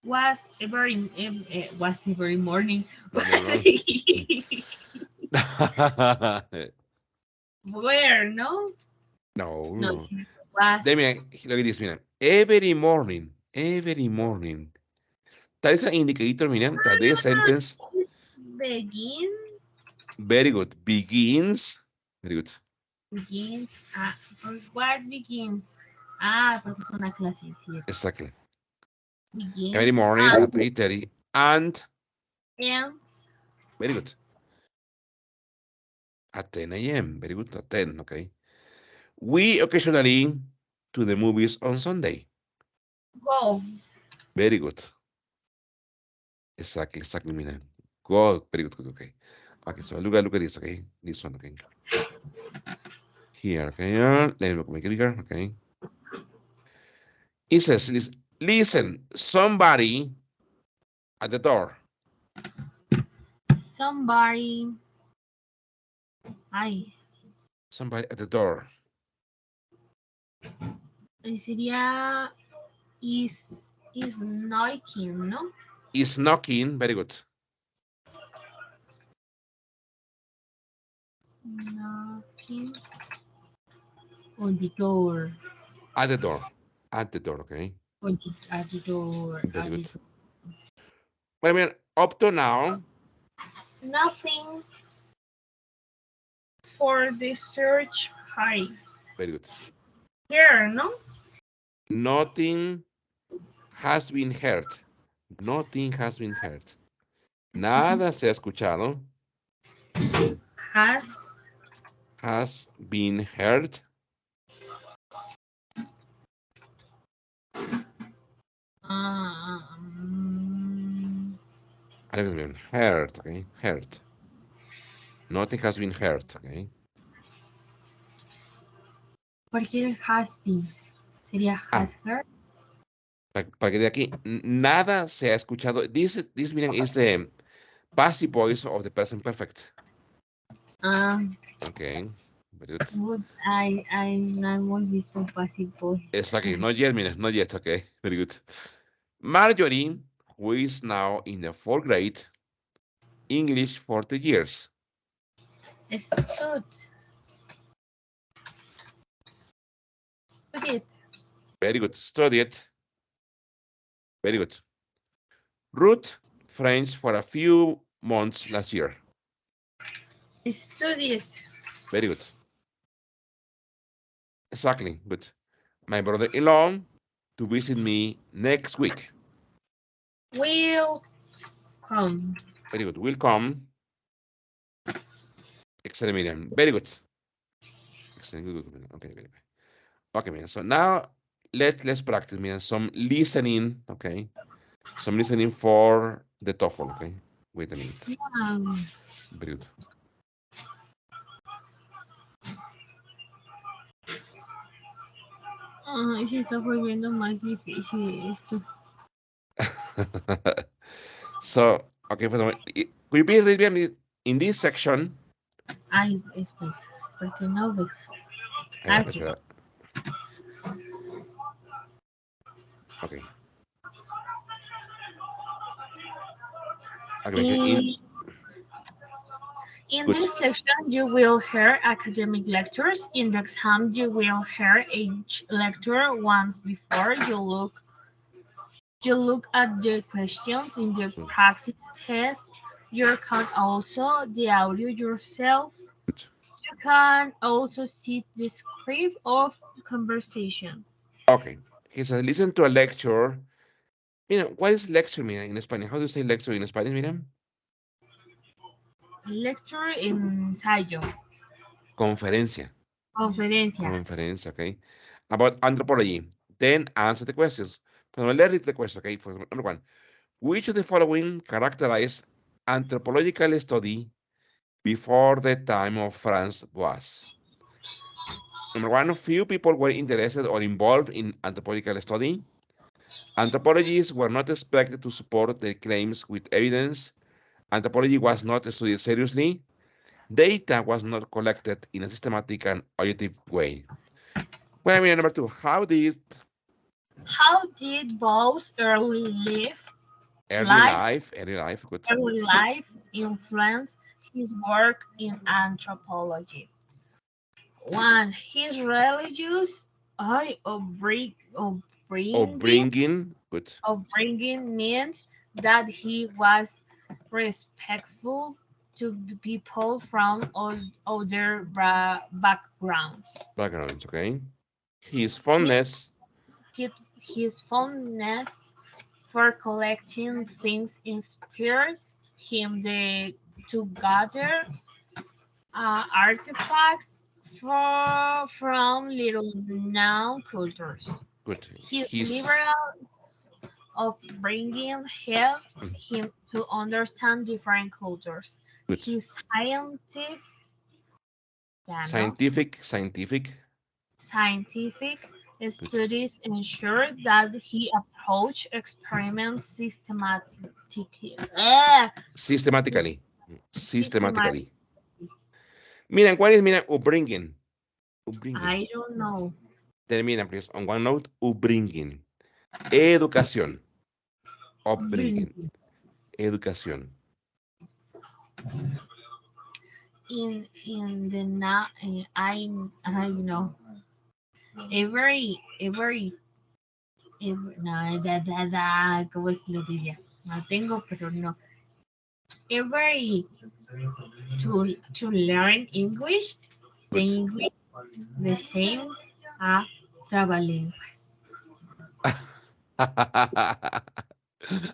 Was every morning. No, no, no. Where, no? No, No, no. sí, was. Mira, lo que dice, mira. Every morning. Every morning. That is an indicator, mira, that the sentence. Begin. Very good. Begins. Very good. Begins. What begins? Porque es una clase, ¿cierto? Exactly. Begins. Every morning at 8:30 and Ends. very good. At 10 a.m. Very good. At 10, okay. We occasionally to the movies on Sunday. Go. Very good. Exactly, mira. Go. Very good, okay. Okay, so look at this, okay. This one, okay. Here, okay. Let me make it bigger, okay. It says, listen, somebody at the door. Somebody. Ay, Somebody at the door. sería is knocking, ¿no? Is knocking. Very good. Knocking on the door. At the door. At the door, okay. At the door. Very At the good. door. Well, I mean, up to now, Nothing for the search party. very good. Here, no? Nothing has been heard. Nothing has been heard. Nada se ha escuchado. Has Has been heard. um, Heard, okay. Heard. Nothing has been heard, okay. ¿por qué el has been? Sería Ah, has heard. para que de aquí, nada se ha escuchado. This meaning is the passive voice of the present perfect. Okay, very good. But I'm not visto passive voice. Exactly, not yet, meaning, not yet, okay, very good. Marjorie, who is now in the fourth grade, English 40 years. Stood. Studied. Very good, studied. Very good. Ruth, French for a few months last year. Studied. Very good. Exactly, good. My brother-in-law to visit me next week. Will come. Very good. Will come. Excellent, Miriam. Very good. Excellent. Good, good, good. Okay, okay, okay. Okay, Miriam. So now let's practice, Miriam, some listening. Okay, some listening for the TOEFL. Okay. Wait a minute. Um, Very good. Ay, se está volviendo más difícil esto. So, okay, could you please read me in this section? Ay, espera, porque no veo. Aquí. Espera. Okay. Okay. In Good. this section, you will hear academic lectures. In the exam, you will hear each lecture once before you look at the questions in the practice test. You can also the audio yourself. Good. You can also see the script of conversation. Okay. He says, listen to a lecture. Mira, what is lecture, Mira, in Spanish? How do you say lecture in Spanish, Miriam? Lecture, ensayo, Conferencia. conferencia. Conferencia, okay. About anthropology. Then answer the questions. But let's read the question, okay. For number one, which of the following characterized anthropological study before the time of Franz Boas? Number one, few people were interested or involved in anthropological study. Anthropologists were not expected to support their claims with evidence. Anthropology was not studied seriously. Data was not collected in a systematic and objective way. Well, I mean, number two, How did Bow's early life, good, early life influence his work in anthropology? One, his religious upbringing upbringing, good, upbringing meant that he was respectful to people from other backgrounds. backgrounds, okay. His His, fondness, his fondness for collecting things inspired him to gather artifacts from little known cultures. good, His his, liberal upbringing helped him to understand different cultures. good, His scientific, scientific good, studies ensured that he approached experiments systematically. systematically, Systematically. Systematic. Miren, ¿cuál es, miren, upbringing? Upbringing. I don't know. Termina, please, on one note, upbringing. Educación. Upbringing. Bring Educación. in the now I know every no ¿cómo se lo diría? No tengo, pero no. Every to learn English, the Good. English the same a trabalenguas.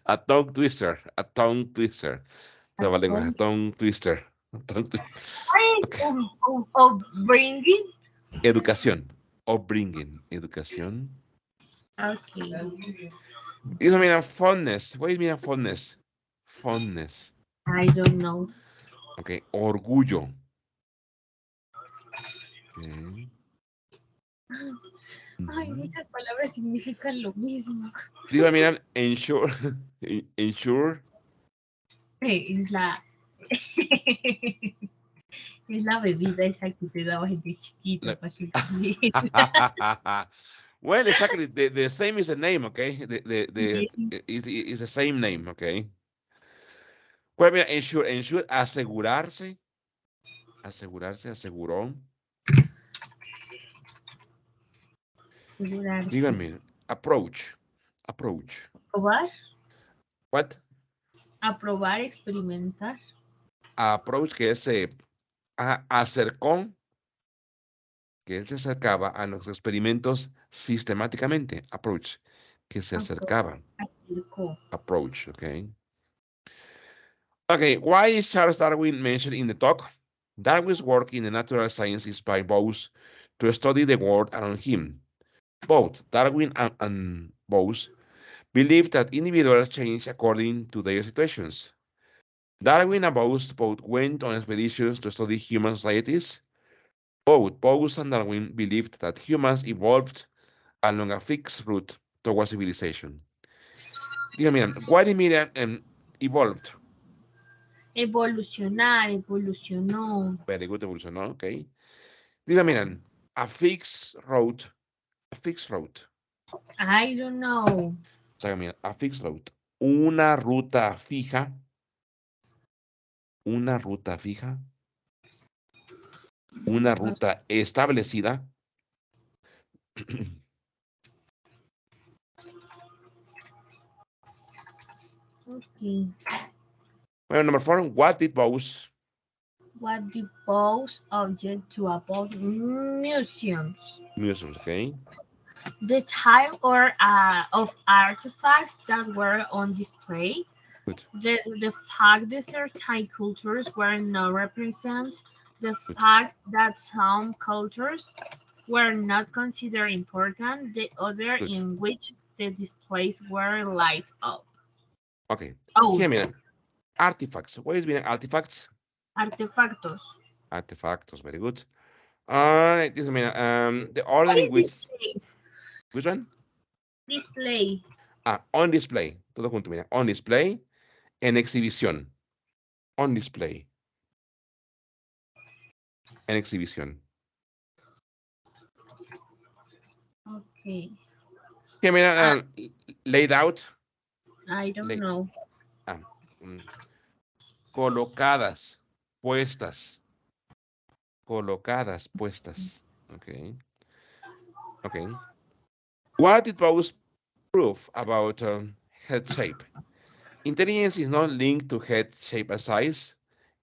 A tongue twister. A tongue twister. Trabalenguas. A What tongue twister. is Okay. bringing? Educación. Upbringing. Educación. Okay, Y eso, mira, fondness. What is mira fondness? Fondness. I don't know. Okay. Orgullo. Okay. Ay, Ujú. muchas palabras significan lo mismo. Digo, mira, ensure. Ensure. Es la es la bebida esa que te daba de chiquito Like, para que well, exactly. The same is the name, okay? Is the same name, okay? Pues mira, ensure, asegurarse, asegurarse, aseguró. asegurarse. Díganme, approach, approach. Probar, What? aprobar, experimentar. Approach, que es acercó, que él se acercaba a los experimentos sistemáticamente. Approach, que se Aprobar, acercaba. acercó. Approach, okay? Okay, why is Charles Darwin mentioned in the talk? Darwin's work in the natural sciences inspired Bose to study the world around him. Both Darwin and Bose believed that individuals change according to their situations. Darwin and Bose both went on expeditions to study human societies. Both Bose and Darwin believed that humans evolved along a fixed route towards civilization. Dígame, what do you mean evolved? Evolucionar, evolucionó. Very good, evolucionó, okay. Dígame, a fixed route, a fixed route. I don't know. Dígame, a fixed route. Una ruta fija, una ruta fija, una ruta establecida. Okay. Well, number 4, what did Bose? What the Bose object to about museums? Museums, okay? The type or of artifacts that were on display. Good, The fact that certain cultures were not represented. The good, fact that some cultures were not considered important. The other good. in which the displays were light up. Okay. Oh, Here, mira, artifacts. What is mean artifacts? artefactos. Artefactos, very good. All right, this mira, the order What in is which, displays? which one? Display. On display. Todo junto, mira. On display, en exhibición. On display, en exhibición. Okay. Here, mira, Uh, laid out. I don't Lay, know. ah, mm, colocadas, puestas, colocadas, puestas. Okay, okay. What did Bose prove about head shape? Intelligence is not linked to head shape and size.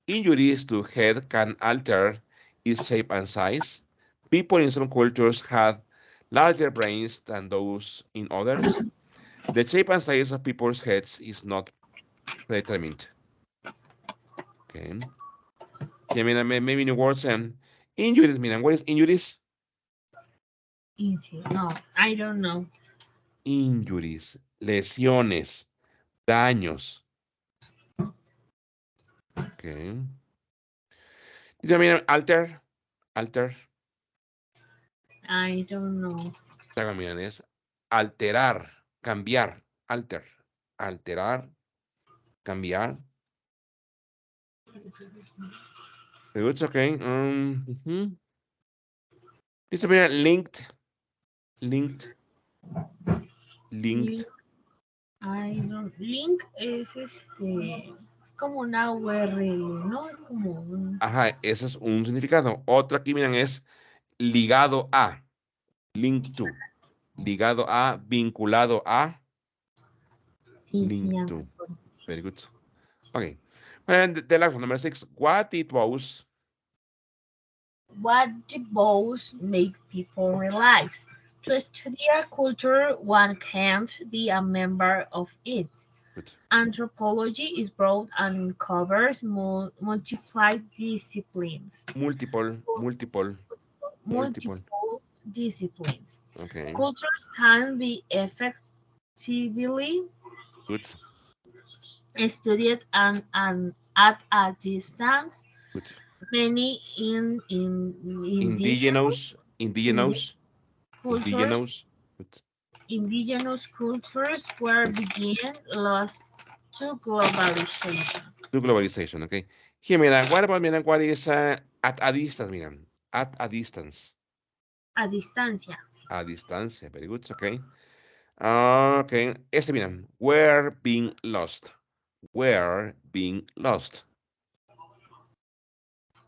Injuries to head can alter its shape and size. People in some cultures have larger brains than those in others. The shape and size of people's heads is not predetermined. Okay. Here, maybe in words and injuries, what is injuries? Easy. No, I don't know. Injuries, lesiones, daños. Okay. Dice, alter, alter. I don't know. Miren, es alterar, cambiar, alter, alterar, cambiar. Very good. Okay. Listo, mira, linked, Link, linked. link es como una URL, ¿no? Es como un, Ajá, ese es un significado. Otro aquí, miren, es ligado a, link to, ligado a, vinculado a, sí, sí, link ya me to. acuerdo. Very good. Okay. And the last one, number 6. What it was. What do both make people realize? To study a culture, one can't be a member of it. Good. Anthropology is broad and covers multiple disciplines. Multiple. Multiple disciplines. Okay. Cultures can be effectively Good. studied and at a distance. Good. Many Indigenous. indigenous Indigenous. cultures Indigenous. Good. indigenous cultures were Good. being lost to globalization. To globalization. Okay. Here, mira, what about, mira, what is at a distance, mira? At a distance. A distancia. A distancia. Very good. Okay. Okay. Este, mira. We're being lost. We're being lost.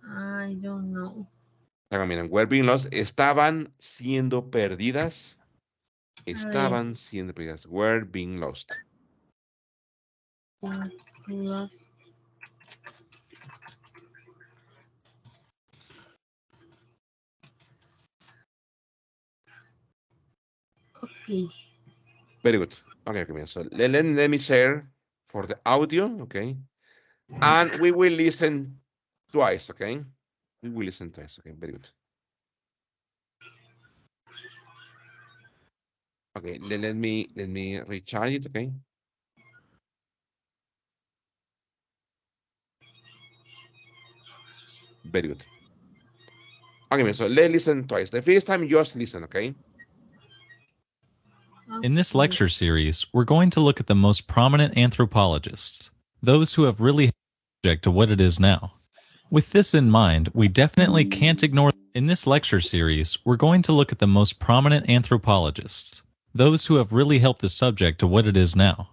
I don't know. Acá, miren, were being lost. Estaban siendo perdidas. A ver. Estaban siendo perdidas. Were being lost. Los- Okay. Very good. Okay, okay, mira. So let me share for the audio. Okay. And we will listen twice. Okay. We will listen twice. Okay. Very good. Okay. Let me recharge it. Okay. Very good. Okay, so let's listen twice. The first time, just listen. Okay. In this Okay. lecture series, we're going to look at the most prominent anthropologists, those who have really helped the subject to what it is now. With this in mind, we definitely can't ignore. In this lecture series, we're going to look at the most prominent anthropologists, those who have really helped the subject to what it is now.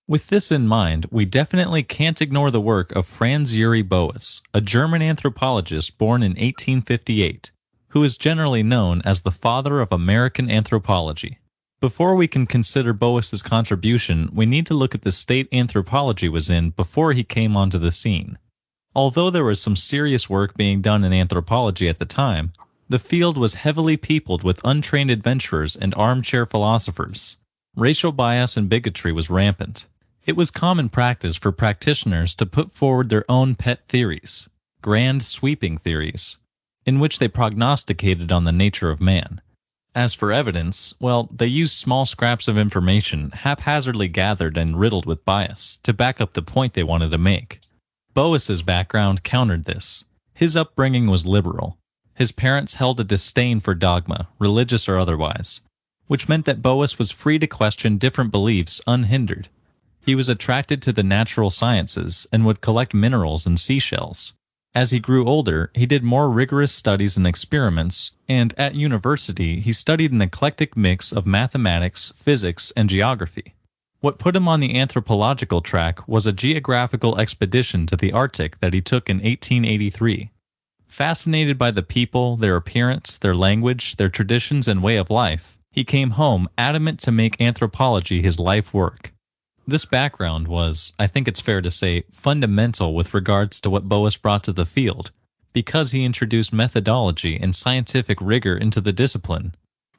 With this in mind, we definitely can't ignore the work of Franz Uri Boas, a German anthropologist born in 1858, who is generally known as the father of American anthropology. Before we can consider Boas's contribution, we need to look at the state anthropology was in before he came onto the scene. Although there was some serious work being done in anthropology at the time, the field was heavily peopled with untrained adventurers and armchair philosophers. Racial bias and bigotry was rampant. It was common practice for practitioners to put forward their own pet theories, grand sweeping theories, in which they prognosticated on the nature of man. As for evidence, well, they used small scraps of information, haphazardly gathered and riddled with bias, to back up the point they wanted to make. Boas's background countered this. His upbringing was liberal. His parents held a disdain for dogma, religious or otherwise, which meant that Boas was free to question different beliefs unhindered. He was attracted to the natural sciences and would collect minerals and seashells. As he grew older, he did more rigorous studies and experiments, and at university he studied an eclectic mix of mathematics, physics, and geography. What put him on the anthropological track was a geographical expedition to the Arctic that he took in 1883. Fascinated by the people, their appearance, their language, their traditions, and way of life, he came home adamant to make anthropology his life work. This background was, I think it's fair to say, fundamental with regards to what Boas brought to the field, because he introduced methodology and scientific rigor into the discipline.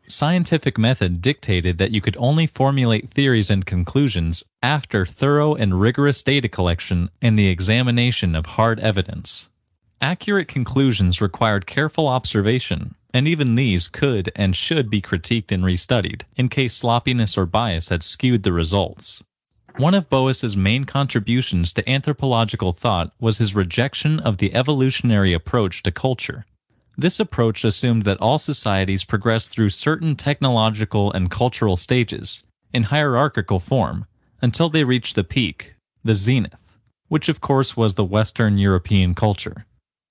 Scientific method dictated that you could only formulate theories and conclusions after thorough and rigorous data collection and the examination of hard evidence. Accurate conclusions required careful observation, and even these could and should be critiqued and restudied, in case sloppiness or bias had skewed the results. One of Boas's main contributions to anthropological thought was his rejection of the evolutionary approach to culture. This approach assumed that all societies progress through certain technological and cultural stages, in hierarchical form, until they reach the peak, the zenith. which of course was the Western European culture.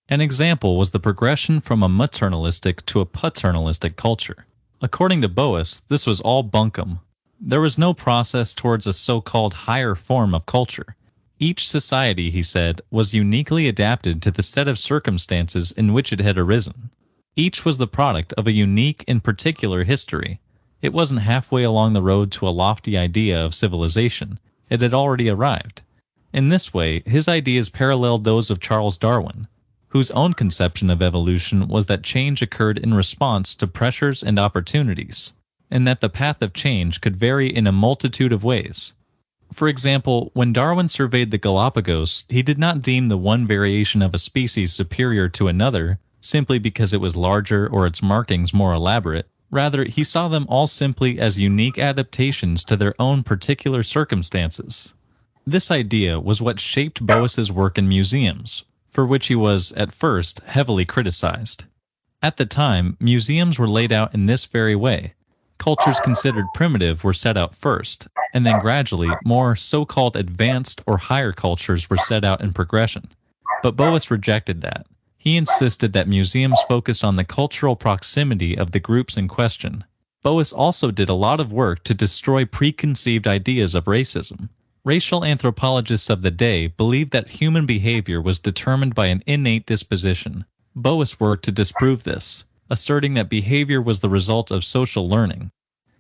An example was the progression from a maternalistic to a paternalistic culture. According to Boas, this was all bunkum. There was no process towards a so-called higher form of culture. Each society, he said, was uniquely adapted to the set of circumstances in which it had arisen. Each was the product of a unique and particular history. It wasn't halfway along the road to a lofty idea of civilization. It had already arrived. In this way, his ideas paralleled those of Charles Darwin, whose own conception of evolution was that change occurred in response to pressures and opportunities, and that the path of change could vary in a multitude of ways. For example, when Darwin surveyed the Galapagos, he did not deem the one variation of a species superior to another simply because it was larger or its markings more elaborate. Rather, he saw them all simply as unique adaptations to their own particular circumstances. This idea was what shaped Boas's work in museums, for which he was, at first, heavily criticized. At the time, museums were laid out in this very way. Cultures considered primitive were set out first, and then gradually, more so-called advanced or higher cultures were set out in progression. But Boas rejected that. He insisted that museums focus on the cultural proximity of the groups in question. Boas also did a lot of work to destroy preconceived ideas of racism. Racial anthropologists of the day believed that human behavior was determined by an innate disposition. Boas worked to disprove this, asserting that behavior was the result of social learning.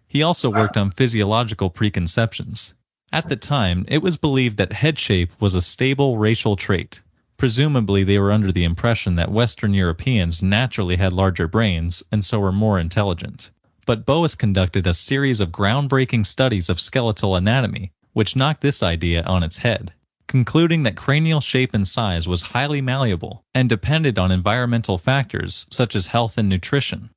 He also worked on physiological preconceptions. At the time, it was believed that head shape was a stable racial trait. Presumably, they were under the impression that Western Europeans naturally had larger brains and so were more intelligent. But Boas conducted a series of groundbreaking studies of skeletal anatomy, which knocked this idea on its head, concluding that cranial shape and size was highly malleable and depended on environmental factors such as health and nutrition.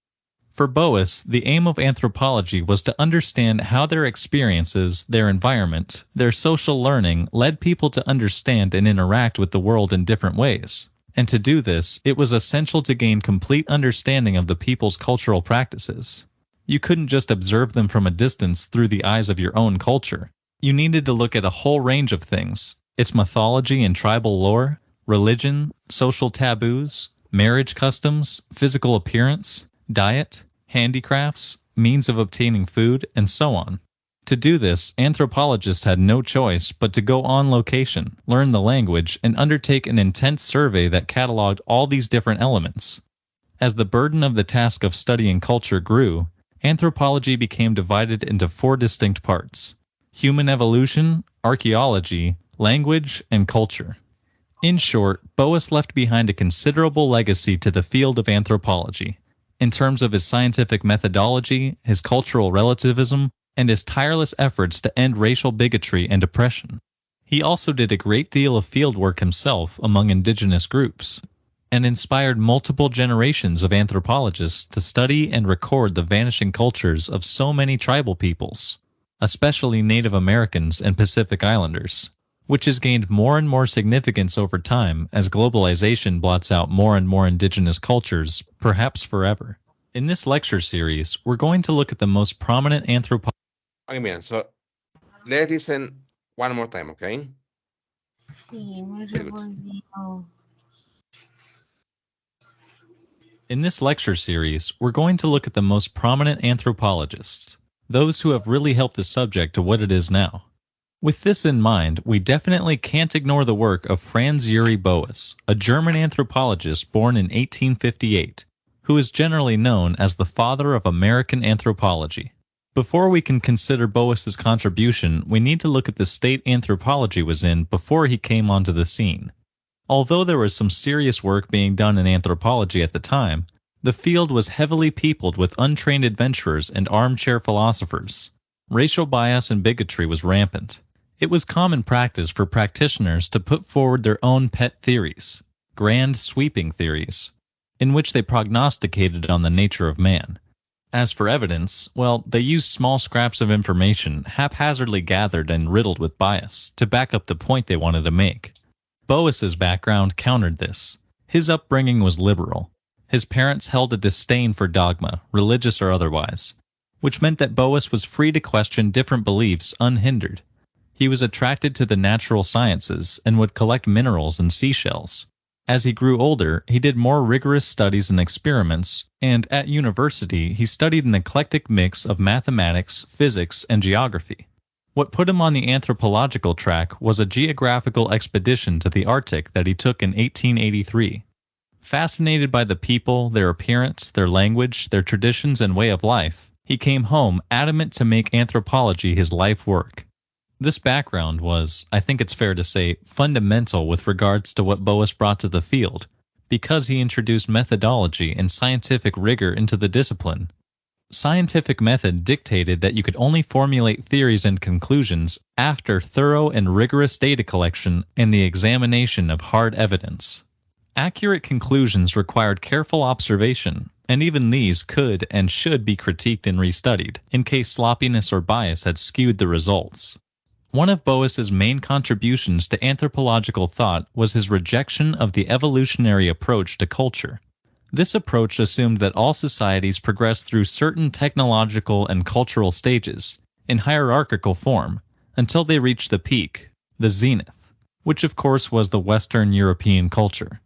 For Boas, the aim of anthropology was to understand how their experiences, their environment, their social learning led people to understand and interact with the world in different ways. And to do this, it was essential to gain complete understanding of the people's cultural practices. You couldn't just observe them from a distance through the eyes of your own culture. You needed to look at a whole range of things: its mythology and tribal lore, religion, social taboos, marriage customs, physical appearance, diet, handicrafts, means of obtaining food, and so on. To do this, anthropologists had no choice but to go on location, learn the language, and undertake an intense survey that cataloged all these different elements. As the burden of the task of studying culture grew, anthropology became divided into 4 distinct parts: human evolution, archaeology, language, and culture. In short, Boas left behind a considerable legacy to the field of anthropology, in terms of his scientific methodology, his cultural relativism, and his tireless efforts to end racial bigotry and oppression. He also did a great deal of field work himself among indigenous groups, and inspired multiple generations of anthropologists to study and record the vanishing cultures of so many tribal peoples, especially Native Americans and Pacific Islanders, which has gained more and more significance over time as globalization blots out more and more indigenous cultures, perhaps forever. In this lecture series, we're going to look at the most prominent anthropologists. Okay, man, so let's listen one more time, okay? Sí, muy Very good. revolvido. In this lecture series, we're going to look at the most prominent anthropologists, those who have really helped the subject to what it is now. With this in mind, we definitely can't ignore the work of Franz Uri Boas, a German anthropologist born in 1858, who is generally known as the father of American anthropology. Before we can consider Boas's contribution, we need to look at the state anthropology was in before he came onto the scene. Although there was some serious work being done in anthropology at the time, the field was heavily peopled with untrained adventurers and armchair philosophers. Racial bias and bigotry was rampant. It was common practice for practitioners to put forward their own pet theories, grand sweeping theories, in which they prognosticated on the nature of man. As for evidence, well, they used small scraps of information haphazardly gathered and riddled with bias to back up the point they wanted to make. Boas's background countered this. His upbringing was liberal. His parents held a disdain for dogma, religious or otherwise, which meant that Boas was free to question different beliefs unhindered. He was attracted to the natural sciences and would collect minerals and seashells. As he grew older, he did more rigorous studies and experiments, and at university, he studied an eclectic mix of mathematics, physics, and geography. What put him on the anthropological track was a geographical expedition to the Arctic that he took in 1883. Fascinated by the people, their appearance, their language, their traditions, and way of life, he came home adamant to make anthropology his life work. This background was, I think it's fair to say, fundamental with regards to what Boas brought to the field, because he introduced methodology and scientific rigor into the discipline. Scientific method dictated that you could only formulate theories and conclusions after thorough and rigorous data collection and the examination of hard evidence. Accurate conclusions required careful observation, and even these could and should be critiqued and restudied, in case sloppiness or bias had skewed the results. One of Boas's main contributions to anthropological thought was his rejection of the evolutionary approach to culture. This approach assumed that all societies progress through certain technological and cultural stages, in hierarchical form, until they reach the peak, the zenith, which of course was the Western European culture.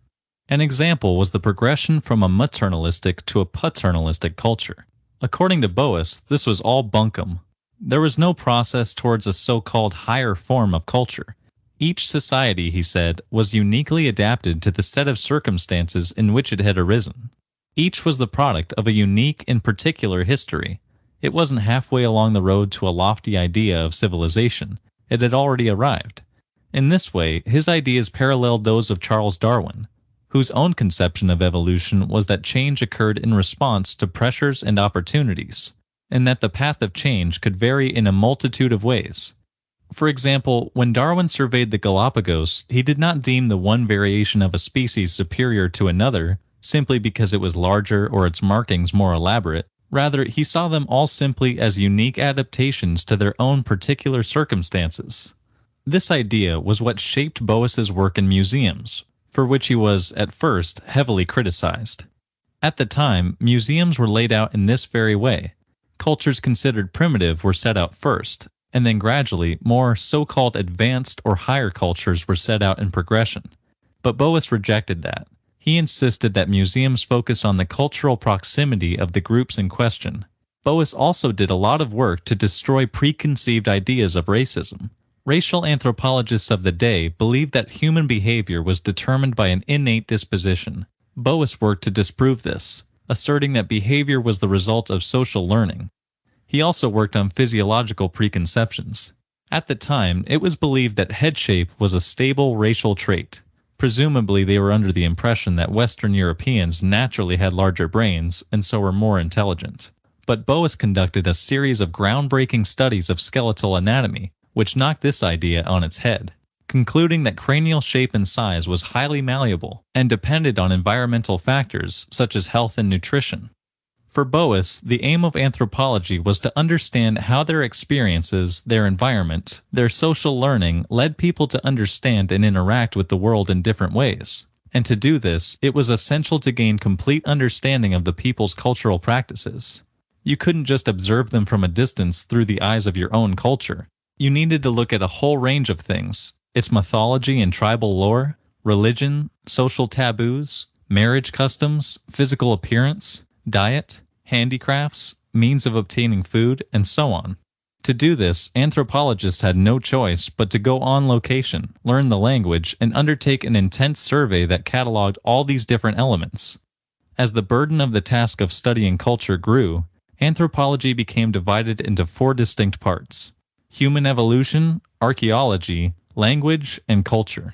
An example was the progression from a maternalistic to a paternalistic culture. According to Boas, this was all bunkum. There was no process towards a so-called higher form of culture. Each society, he said, was uniquely adapted to the set of circumstances in which it had arisen. Each was the product of a unique and particular history. It wasn't halfway along the road to a lofty idea of civilization. It had already arrived. In this way, his ideas paralleled those of Charles Darwin, whose own conception of evolution was that change occurred in response to pressures and opportunities, and that the path of change could vary in a multitude of ways. For example, when Darwin surveyed the Galapagos, he did not deem the one variation of a species superior to another simply because it was larger or its markings more elaborate. Rather, he saw them all simply as unique adaptations to their own particular circumstances. This idea was what shaped Boas's work in museums, for which he was, at first, heavily criticized. At the time, museums were laid out in this very way. Cultures considered primitive were set out first, and then gradually more so-called advanced or higher cultures were set out in progression. But Boas rejected that. He insisted that museums focus on the cultural proximity of the groups in question. Boas also did a lot of work to destroy preconceived ideas of racism. Racial anthropologists of the day believed that human behavior was determined by an innate disposition. Boas worked to disprove this, asserting that behavior was the result of social learning. He also worked on physiological preconceptions. At the time, it was believed that head shape was a stable racial trait. Presumably, they were under the impression that Western Europeans naturally had larger brains and so were more intelligent. But Boas conducted a series of groundbreaking studies of skeletal anatomy, which knocked this idea on its head, concluding that cranial shape and size was highly malleable and depended on environmental factors such as health and nutrition. For Boas, the aim of anthropology was to understand how their experiences, their environment, their social learning led people to understand and interact with the world in different ways. And to do this, it was essential to gain complete understanding of the people's cultural practices. You couldn't just observe them from a distance through the eyes of your own culture. You needed to look at a whole range of things: its mythology and tribal lore, religion, social taboos, marriage customs, physical appearance, diet, handicrafts, means of obtaining food, and so on. To do this, anthropologists had no choice but to go on location, learn the language, and undertake an intense survey that cataloged all these different elements. As the burden of the task of studying culture grew, anthropology became divided into four distinct parts: human evolution, archaeology, language, and culture.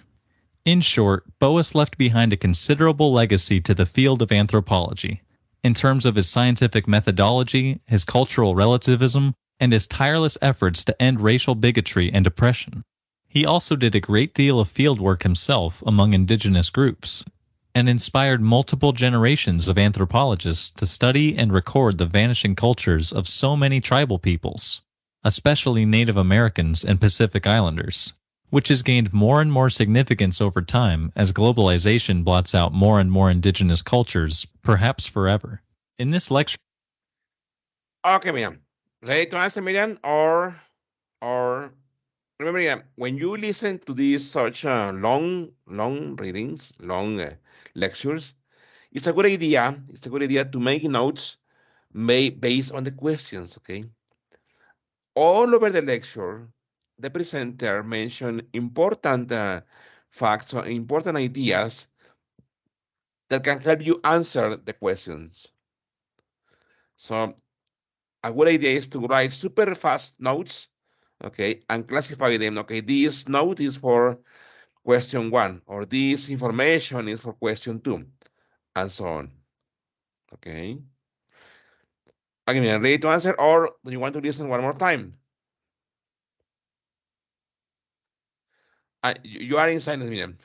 In short, Boas left behind a considerable legacy to the field of anthropology, in terms of his scientific methodology, his cultural relativism, and his tireless efforts to end racial bigotry and oppression. He also did a great deal of fieldwork himself among indigenous groups, and inspired multiple generations of anthropologists to study and record the vanishing cultures of so many tribal peoples, especially Native Americans and Pacific Islanders, which has gained more and more significance over time as globalization blots out more and more indigenous cultures, perhaps forever. In this lecture, Okay, Miriam. Ready to answer, Miriam? Or let remember, yeah, when you listen to these such long readings, long lectures, it's a good idea. It's a good idea to make notes based on the questions. Okay, all over the lecture, the presenter mentioned important facts or important ideas that can help you answer the questions. So a good idea is to write super fast notes, okay, and classify them. Okay, this note is for question one, or this information is for question two, and so on. Okay. Okay, Miriam, ready to answer, or do you want to listen one more time? You are in silence, Miriam.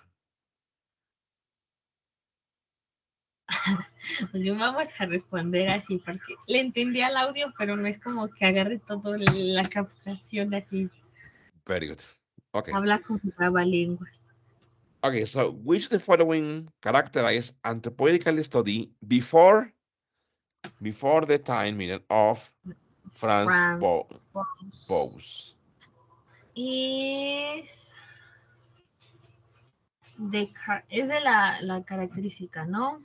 Porque vamos a responder así, porque le entendí al audio, pero no es como que agarre toda la captación así. Very good. Okay. Habla con trabalenguas. Okay, so which of the following characterize anthropological study before the time, Miriam, of Franz France. Bose? Es es de la característica, ¿no?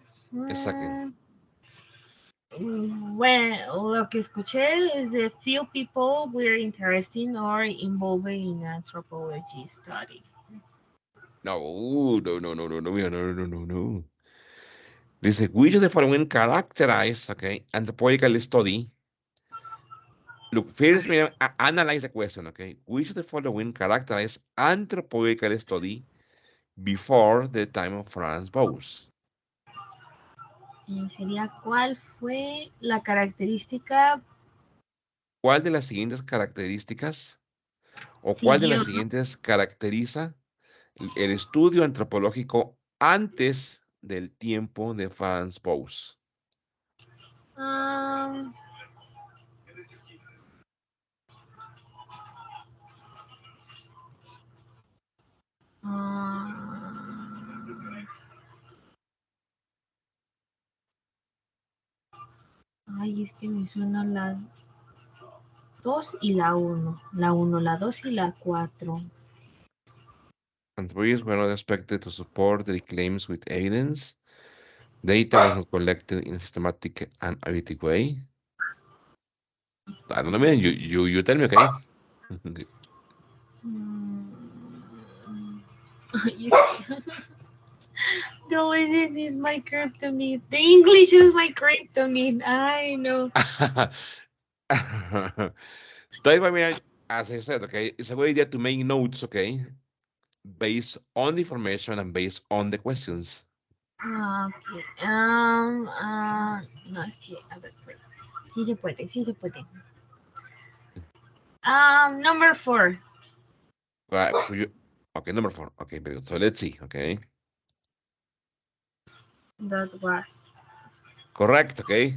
Exactly. Bueno, lo que escuché es de few people were interested or involved in anthropology study. No, no, no, no, no, no, no, no, no, no, no. Dice, which of the following characterize, okay, anthropological study? Look, first, Miriam, analyze the question, okay? Which of the following characterize anthropological study before the time of Franz Bose? Sería, ¿cuál fue la característica? ¿Cuál de las siguientes características o cuál de Siguió, las ¿no? siguientes caracteriza el estudio antropológico antes del tiempo de Franz Bose? Um, ay, es que me suenan las 2 y la 1. La 1, la 2 y la 4. Employees were not expected to support their claims with evidence. Data was not collected in a systematic and objective way. I don't know, man. You tell me, okay? The legend is my kryptonite. The English is my kryptonite. I know. That's why, mean, as I said, okay, it's a good idea to make notes, okay, based on the information and based on the questions. Ok. No, es que, a ver, pues, sí se puede, sí se puede. Number 4. Right, okay, number 4. Okay, very good. So let's see, okay. That was. Correct, okay.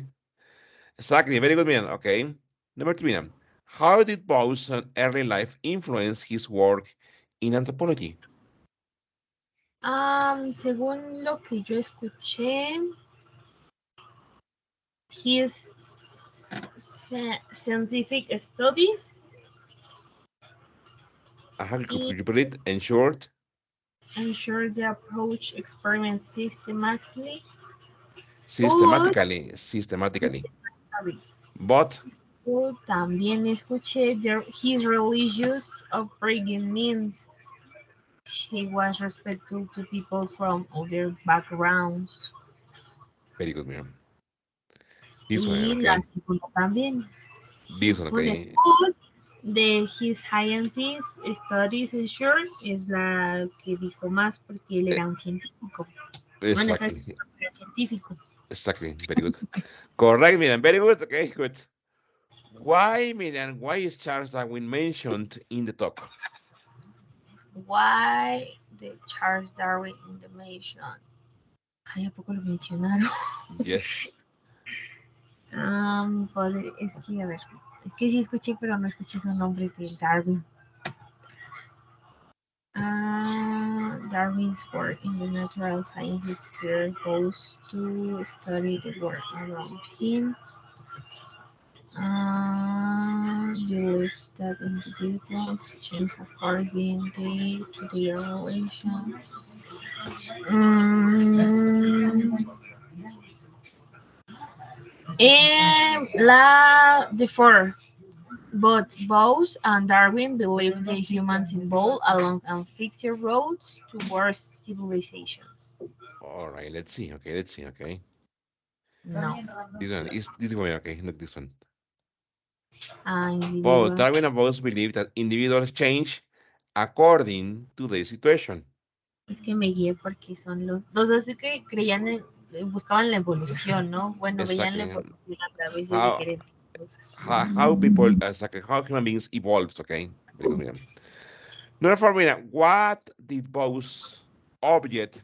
Exactly, very good, man. Okay. Number 3, man. How did Bow's early life influence his work in anthropology? Según lo que yo escuché, his scientific studies Could you put it in short? ensure the approach experiments systematically, but Systematically. But, también escuché his religious upbringing means he was respectful to people from other backgrounds. very good, man. This one, Y la okay. segunda también. This one, But okay. de his scientist studies in short es la que dijo más porque él era un científico. Bueno, Exactly. casi era científico. Exactly. Very good. Correct, Milan. Very good. Okay, good. Why, Milan? Why is Charles Darwin mentioned in the talk? Why the Charles Darwin in the mention? Ay, ¿a poco lo mencionaron? Yes. Es que, a ver, es que sí escuché, pero no escuché su nombre de Darwin. Darwin's work in the natural sciences spurred Bose to study the world around him. Beliefs that individuals change according to their relations. Mm, and the four. Both Bose and Darwin believed the humans evolved along unfixed roads towards civilizations. All right, let's see. Okay, let's see. Okay, No. this one. Okay, look this one. Both Individuals. Darwin and Bose believe that individuals change according to the situation. Es que me guié porque son los dos que creían buscaban la evolución, ¿no? Bueno, veían la Exactly. evolución a través de How diferentes cosas. how people exactly how human beings evolves. Okay, very good. Mira. Number four. Mira, what did Bose object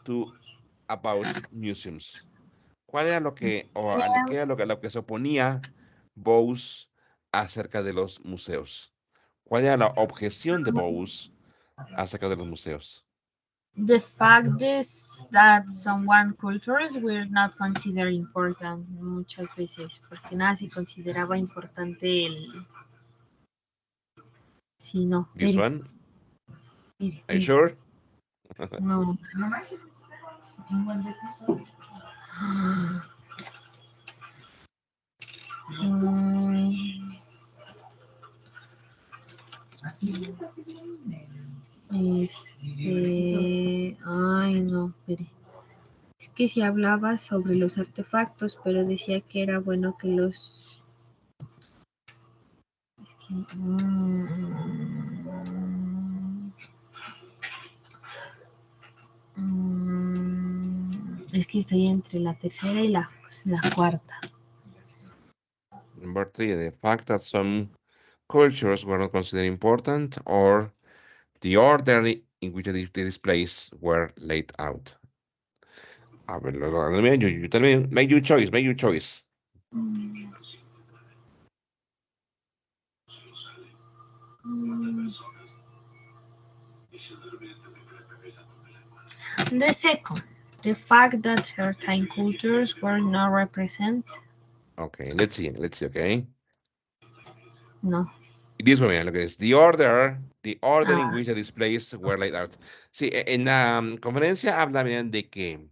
to about museums? ¿Cuál era lo que o qué era lo que se oponía Bose acerca de los museos? ¿Cuál era la objeción de Bose acerca de los museos? The fact is that someone cultures were not considered important muchas veces, porque nada se consideraba importante el... Sí, no, This mire, one, mire, are you mire, sure? no. Mm, ay, no, espere. Es que se hablaba sobre los artefactos, pero decía que era bueno que los... Es que, es que estoy entre la tercera y la cuarta. Number three, the fact that some cultures were not considered important or the order in which the displays were laid out. A ver, you tell me, make your choice, make your choice. Mm, mm. The second, the fact that certain cultures were not represented. Okay, let's see, okay. No. This one, mira, lo que es the order in which the displays were laid out. Sí, en la conferencia habla bien de que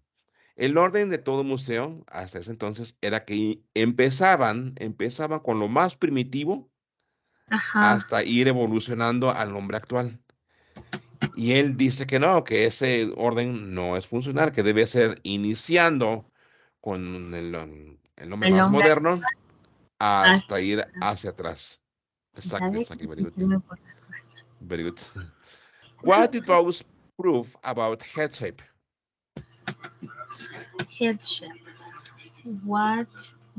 el orden de todo museo hasta ese entonces era que empezaban con lo más primitivo Ajá. hasta ir evolucionando al nombre actual. Y él dice que no, que ese orden no es funcional, que debe ser iniciando con el nombre El más hombre moderno hasta hasta... ir hacia atrás. Exactly, ¿Sabe? exactly, very good. Very good. What did Bose prove about head shape? Headship. What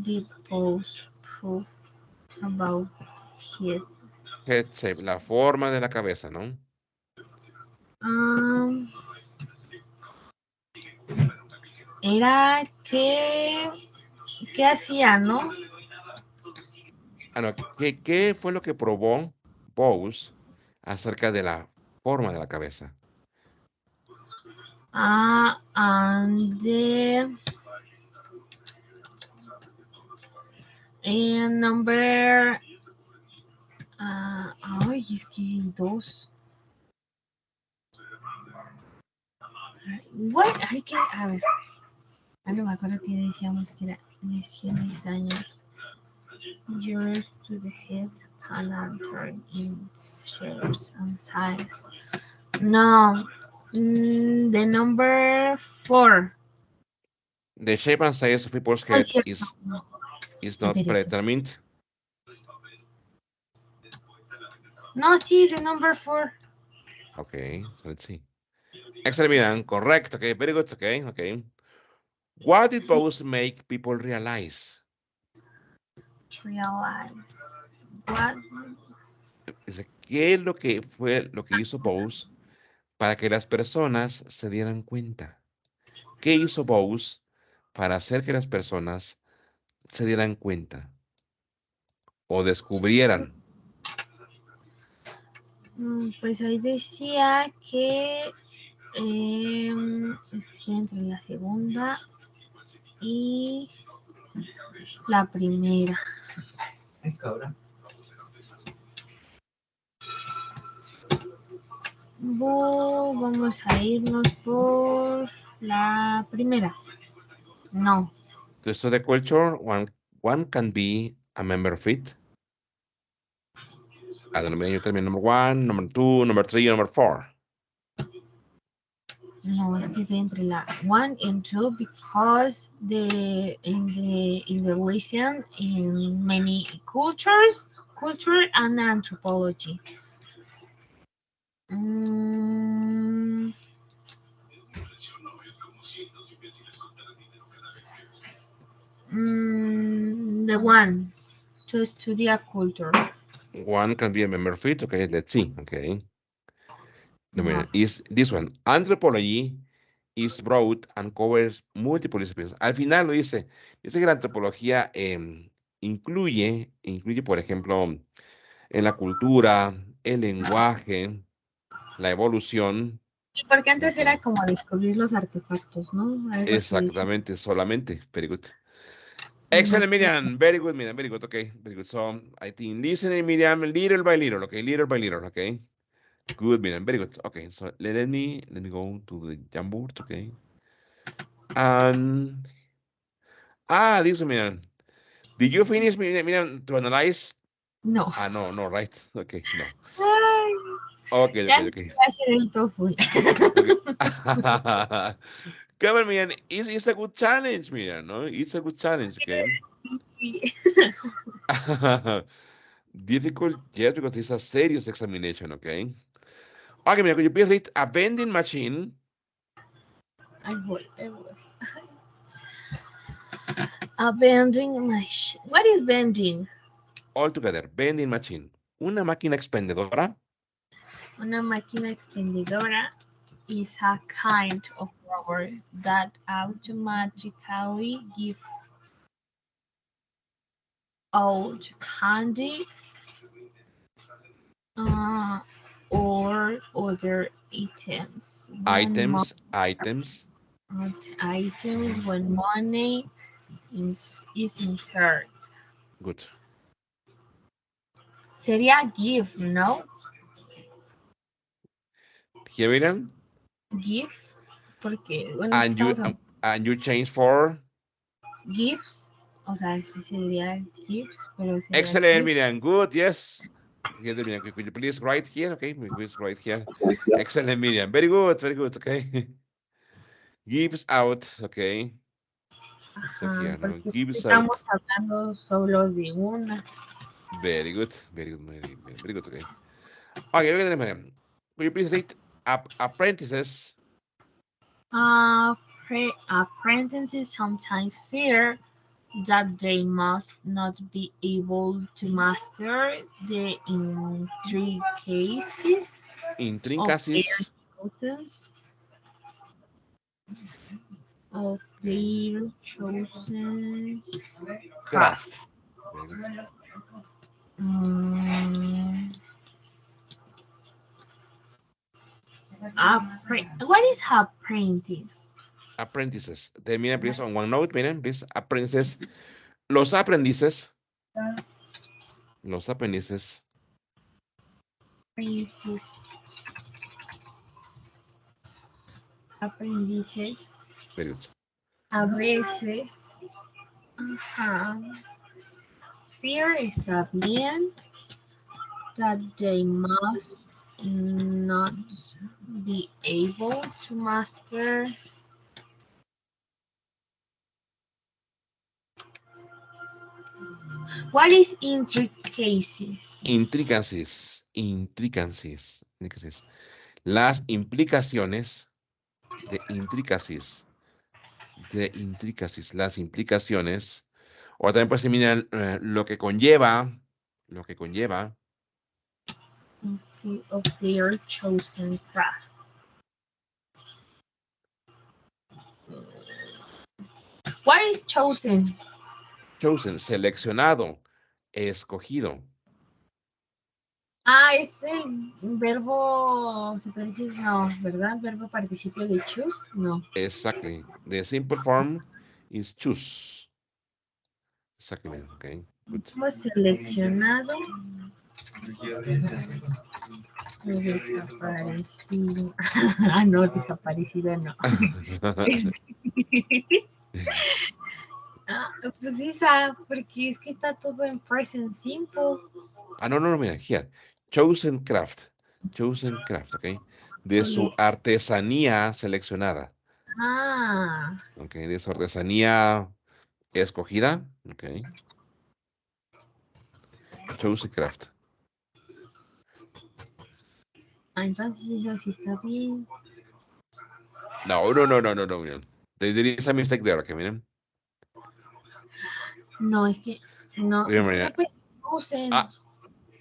did Bose prove about head? Head shape, la forma de la cabeza, ¿no? Um, Era que... ¿Qué hacía, no? Ah, no, ¿qué fue lo que probó Bose acerca de la forma de la cabeza? And number... ay, es que hay dos. What? Hay que... A ver. No me acuerdo que decíamos que era lesiones, daños. Yours to the head can alter in shapes and size. No. The number 4. The shape and size of people's Ay, head cierto. is not Espere. predetermined. No, sí, the number 4. Okay, so let's see. Excellent, Miran. Correct. Okay, very good. Okay, okay. What did Sí. Bose make people realize? Realize. What? Dice, ¿qué es lo que fue lo que hizo Bose para que las personas se dieran cuenta? ¿Qué hizo Bose para hacer que las personas se dieran cuenta o descubrieran? Pues ahí decía que estoy entre la segunda y la primera. Vamos a irnos por la primera. No. To study culture, one can be a member of it. I don't know, you tell me number 1, number 2, number 3, number 4. No, es que estoy entre la 1 and 2 because in the lesson in many culture and anthropology. The one to study a culture. One can be a member of it. Okay, let's see. Okay. No. Is this one. Anthropology is broad and covers multiple disciplines. Al final lo dice. Dice que la antropología incluye, por ejemplo, en la cultura, el lenguaje, la evolución. Y porque antes era como descubrir los artefactos, ¿no? Algo así. Exactamente, solamente. Very good. No Excellent, estoy- Miriam. Very good, Miriam. Very good. Okay, very good. So I think listening, Miriam, little by little. Okay, little by little. Okay. Good, Miriam. Very good. Okay, so let me go to the Jamboard. Okay. And this one, Miriam. Did you finish, Miriam, to analyze? No. No, right. Okay, no. Ay, Okay, ya okay, no okay. voy a hacer el TOEFL. Okay. Come on, Miriam. It's a good challenge, Miriam. No, it's a good challenge. Okay. Difficult, yes, because it's a serious examination. Okay. Okay, Miriam, could you please read a vending machine? Ahí voy. A vending machine. What is vending? All together, vending machine. Una máquina expendedora. Una máquina expendedora is a kind of robot that automatically gives out candy or other items Items. items when money is inserted. Good. Sería give, ¿no? Here, Miriam. Give, porque bueno, And you estamos hablando change for gifts, o sea, sí sería gifts, pero sería excellent, give. Miriam. Good, yes. Here, Miriam, could you please write here? Okay, please write here. Excellent, Miriam. Very good, very good. Okay. Gives out. Okay. So Ajá, here, no, porque gives out. estamos hablando solo de una. Very good, very good, very good. Okay. Okay, look at this, Miriam. Could you please read apprentices? Apprentices sometimes fear that they must not be able to master the intricacies of their Intricacies. chosen craft. Craft. Very good. Mm, what is apprentice? Apprentices. Termina, please, on one note. Miren, please. Apprentices. Los aprendices. Los aprendices. Aprendices. Very good. A veces. Ajá. Fear está bien. That they must not be able to master. What is intricacies? Intricacies. Intricacies. Intricacies. Las implicaciones de intricacies. De intricacies. Las implicaciones. O también puede ser lo que conlleva. Lo que conlleva. Of their chosen craft. What is chosen? Chosen. Seleccionado. Escogido. Es el verbo, se puede decir, no, ¿verdad? Verbo participio de choose, no. Exactly. The simple form is choose. Exactly. Okay. Good. Hemos seleccionado desaparecido. Ah, no, desaparecida no. Ah, pues esa, porque es que está todo en present simple. No, mira, here. Chosen craft. Chosen craft, ¿ok? De su artesanía seleccionada. Ah, ¿Ok? De su artesanía escogida. ¿Ok? Chosen craft. entonces eso sí está bien. No, miren. There is a mistake there, ¿ok? Miren. No, es que no, Miren, es que miren. no pues usen.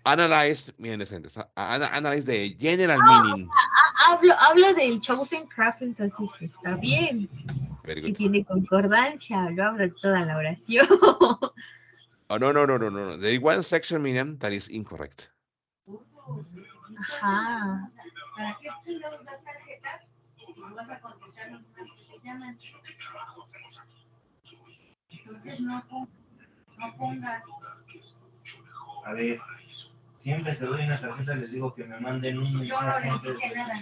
Analyze, miren, decentes. Analyze the general Ah, o meaning. sea, hablo del chosen craft, entonces sí está bien. Very Que good. tiene concordancia, lo hablo toda la oración. No. There is one section, miren, that is incorrect. Ajá. ¿Para qué chingados das tarjetas si no vas a contestar los números que te llaman? Entonces no pongas. A ver, siempre te doy una tarjeta, les digo que me manden un Yo no mensaje les antes dije de... nada.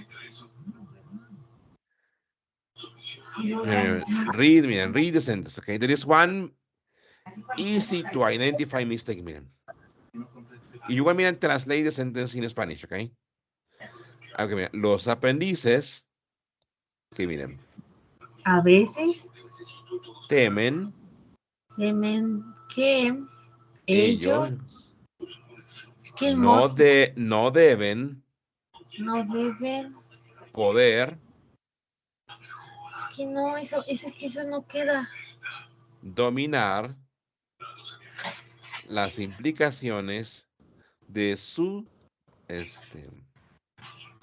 Miren, read the sentence, okay? There is one easy to identify mistake, miren. Y igual, miren, translate the sentence in Spanish, okay? Okay, miren, los aprendices, que miren, A veces temen, temen que ellos, ellos es que el most no deben no deben, poder es que no, es que eso no queda. dominar las implicaciones de su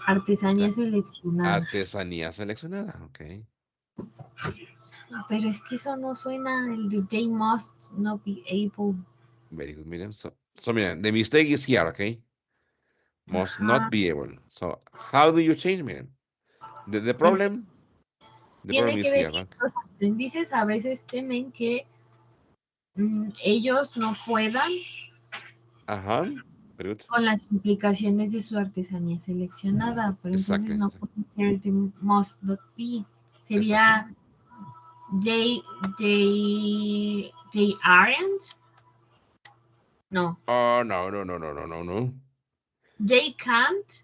Artesanía seleccionada. artesanía seleccionada, ok. Pero es que eso no suena, el de they must not be able. Very good, miren. So miren, the mistake is here, okay? Must not be able. So, how do you change, miren? The problem Tiene que is here, decir, right? los aprendices a veces temen que ellos no puedan Ajá, very good. con las implicaciones de su artesanía seleccionada, pero entonces no puede ser the must not be. Sería they aren't. No. Oh, no. They can't.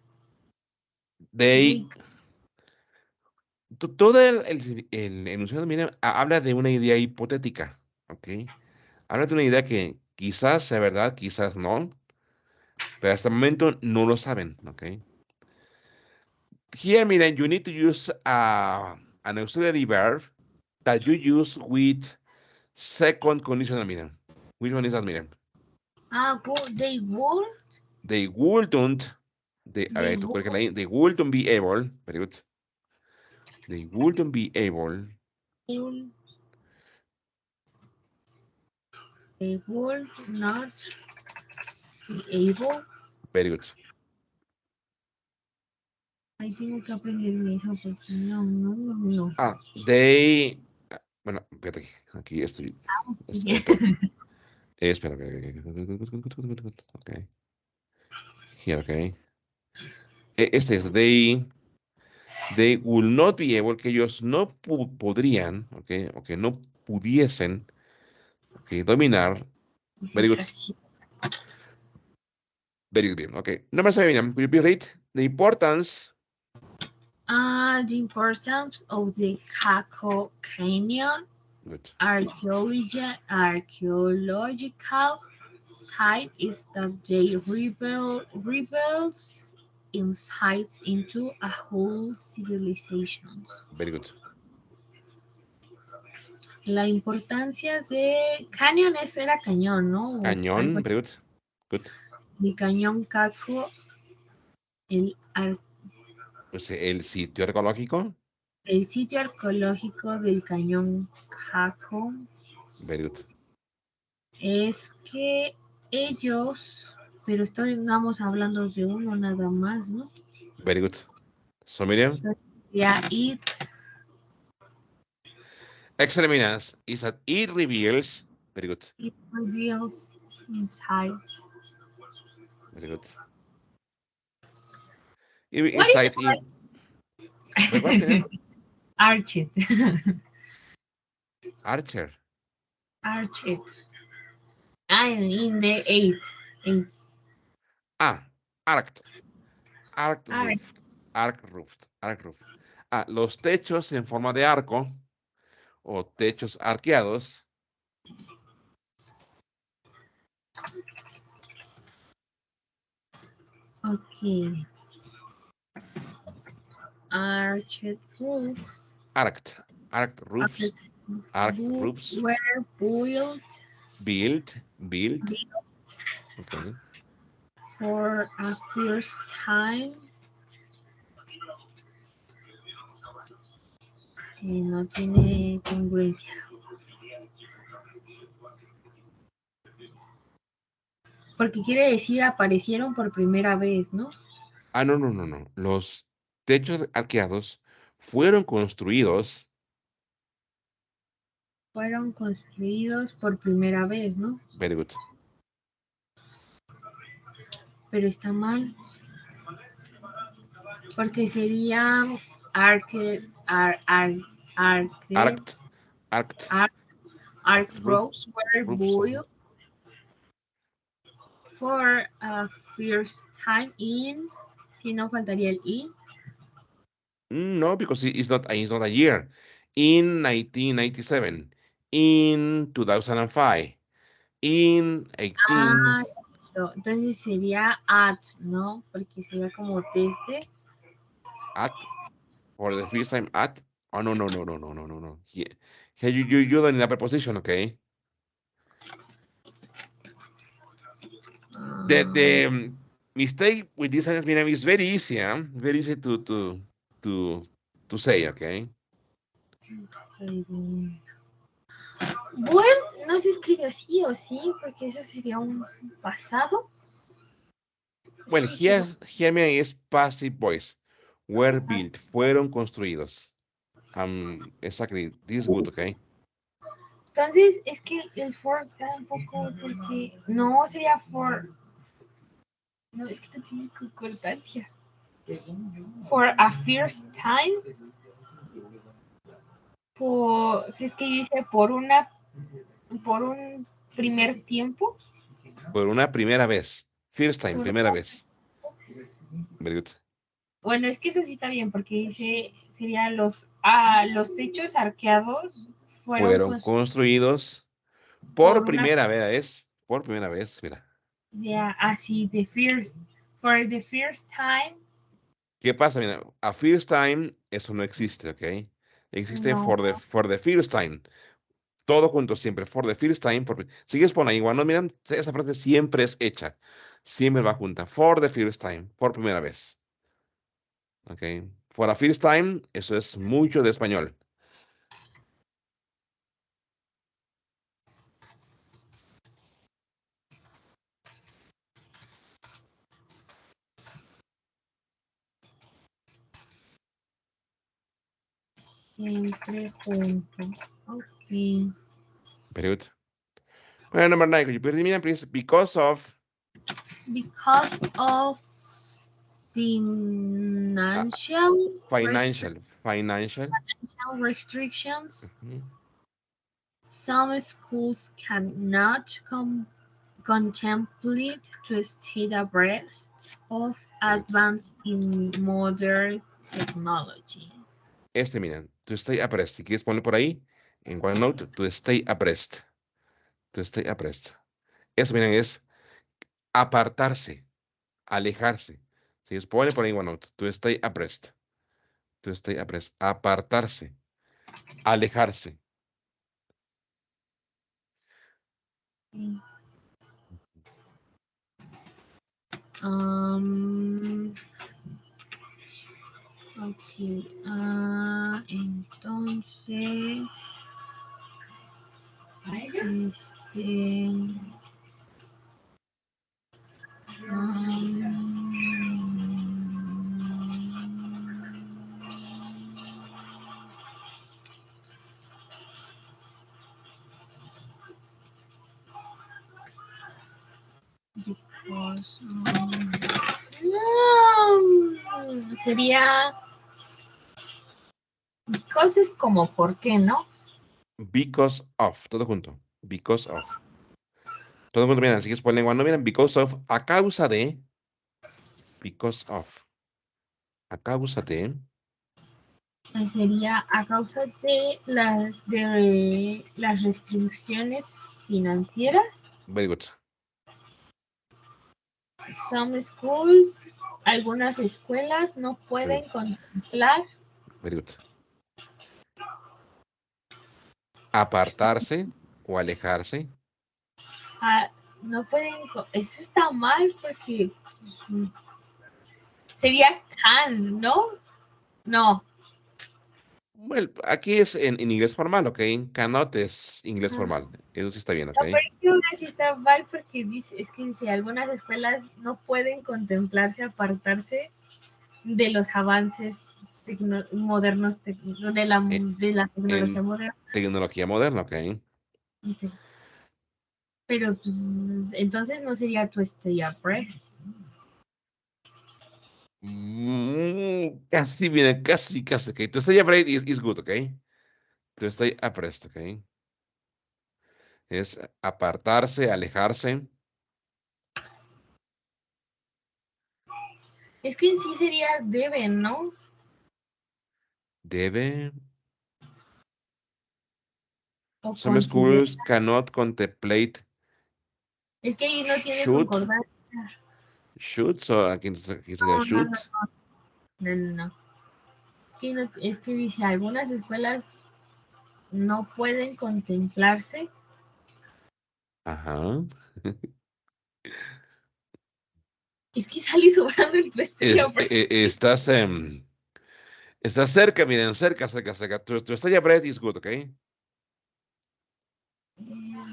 Todo el enunciado, miren, habla de una idea hipotética, ¿ok? Habla de una idea que quizás sea verdad, quizás no, pero hasta el momento no lo saben, ¿ok? Here, miren, you need to use an auxiliary verb that you use with second conditional, miren. Which one is that, miren? They would. They wouldn't, a ver, they wouldn't be able, very good. They wouldn't be able. They would not be able. Very good. Ahí tengo que aprenderme eso porque no. They. Bueno, espérate, aquí estoy. Sí. Espera. Ok. Here, ok. Este es they will not be able, que ellos no podrían, ok, o que no pudiesen, ok, dominar. Very good. Very good. Okay. Number 7, will you please read the importance? The importance of the Caco Canyon Good. archaeological site is that they reveals insights into a whole civilizations. Very good. La importancia de Canyon era cañón, ¿no? Cañón, very good. Good. El cañón Caco, Pues el sitio arqueológico. el sitio arqueológico del cañón Caco. Very good. Es que ellos, pero estamos hablando de uno nada más, ¿no? Very good. So, Miriam? Yeah, it. Excellent, Minas. Is that it reveals. Very good. It reveals. inside. Very good. What is Inside in. Wait, what? arched? Archer. Arched. I'm in the eighth. Ah, arched. Arc Arch. roofed. Arc roofed. Arc roof. Ah, los techos en forma de arco o techos arqueados. Okay. Arched roof. Arched. Arched roofs. Arched roofs. Were built Built. Okay. for a first time. No tiene congruencia. Porque quiere decir aparecieron por primera vez, ¿no? Ah, no. Los techos arqueados fueron construidos. Fueron construidos por primera vez, ¿no? Very good. Pero está mal. Porque sería arched roofs were built for a first time in. Si no faltaría el in. No, because it's not a year. In 1997, in 2005, in 18. Ah, exacto. Entonces sería at, ¿no? Porque sería como desde. At, for the first time at. Oh, no. Here you don't need a preposition, okay? The mistake with this sentence meaning is very easy, huh? Very easy to say, okay? Built no se escribe así o sí, porque eso sería un pasado. Well, here meaning is passive voice. Were built, fueron construidos. Exactly, this is good, okay? Entonces, es que el for tampoco, porque no sería for. No, es que no tiene concordancia. For a first time. Si es que dice por un primer tiempo. Por una primera vez. First time, primera vez. Very good. Bueno, es que eso sí está bien, porque dice, serían los techos arqueados Fueron construidos por primera vez. Por primera vez, mira. Ya, así, for the first time. ¿Qué pasa? Mira, a first time, eso no existe, ¿ok? Existe No. for the first time. Todo junto siempre. For the first time. Sigues por ahí, igual, no, miran, esa frase siempre es hecha. Siempre va junta. For the first time. Por primera vez. ¿Ok? For a first time, eso es mucho de español. Siempre junto. Ok. Very good. Well, number 9, could you please read me, please? Because of financial restrictions, some schools cannot contemplate to stay abreast of advance in modern technology. Miren, to stay abreast. Si quieres ponerlo por ahí, en OneNote, to stay abreast. To stay abreast. Eso, miren, es apartarse, alejarse. Si quieres ponerlo por ahí en OneNote, to stay abreast. To stay abreast. Apartarse, alejarse. Ok. Entonces, Because. No, sería. Because es como por qué, ¿no? Because of, todo junto. Because of. Todo junto, miren, así que es por lengua, no miren, because of, a causa de. Because of. A causa de. Sería a causa de las restricciones financieras. Very good. Some schools, algunas escuelas no pueden contemplar. Very good. Apartarse o alejarse. No pueden. Eso está mal porque sería can't, ¿no? No. Bueno, aquí es en inglés formal, ¿ok? Cannot es inglés formal. Eso sí está bien, ¿ok? No, pero es que una sí está mal porque es que dice, algunas escuelas no pueden contemplarse, apartarse de los avances modernos de la tecnología moderna. Tecnología moderna, ¿ok? Pero pues, entonces no sería tu stay abreast. Casi, mira, casi, ¿ok? To stay afraid is good, ¿ok? To stay abreast, ¿ok? Es apartarse, alejarse. Es que en sí sería deben, ¿no? Debe. O Some considera. schools cannot contemplate Es que ahí no tiene should. concordancia. Should, so aquí sería No, no, should. no, no, no. Es que dice, algunas escuelas no pueden contemplarse. Ajá. Es que sale sobrando el tu stay abreast. Estás cerca, miren, cerca. To stay abreast is good, ¿ok?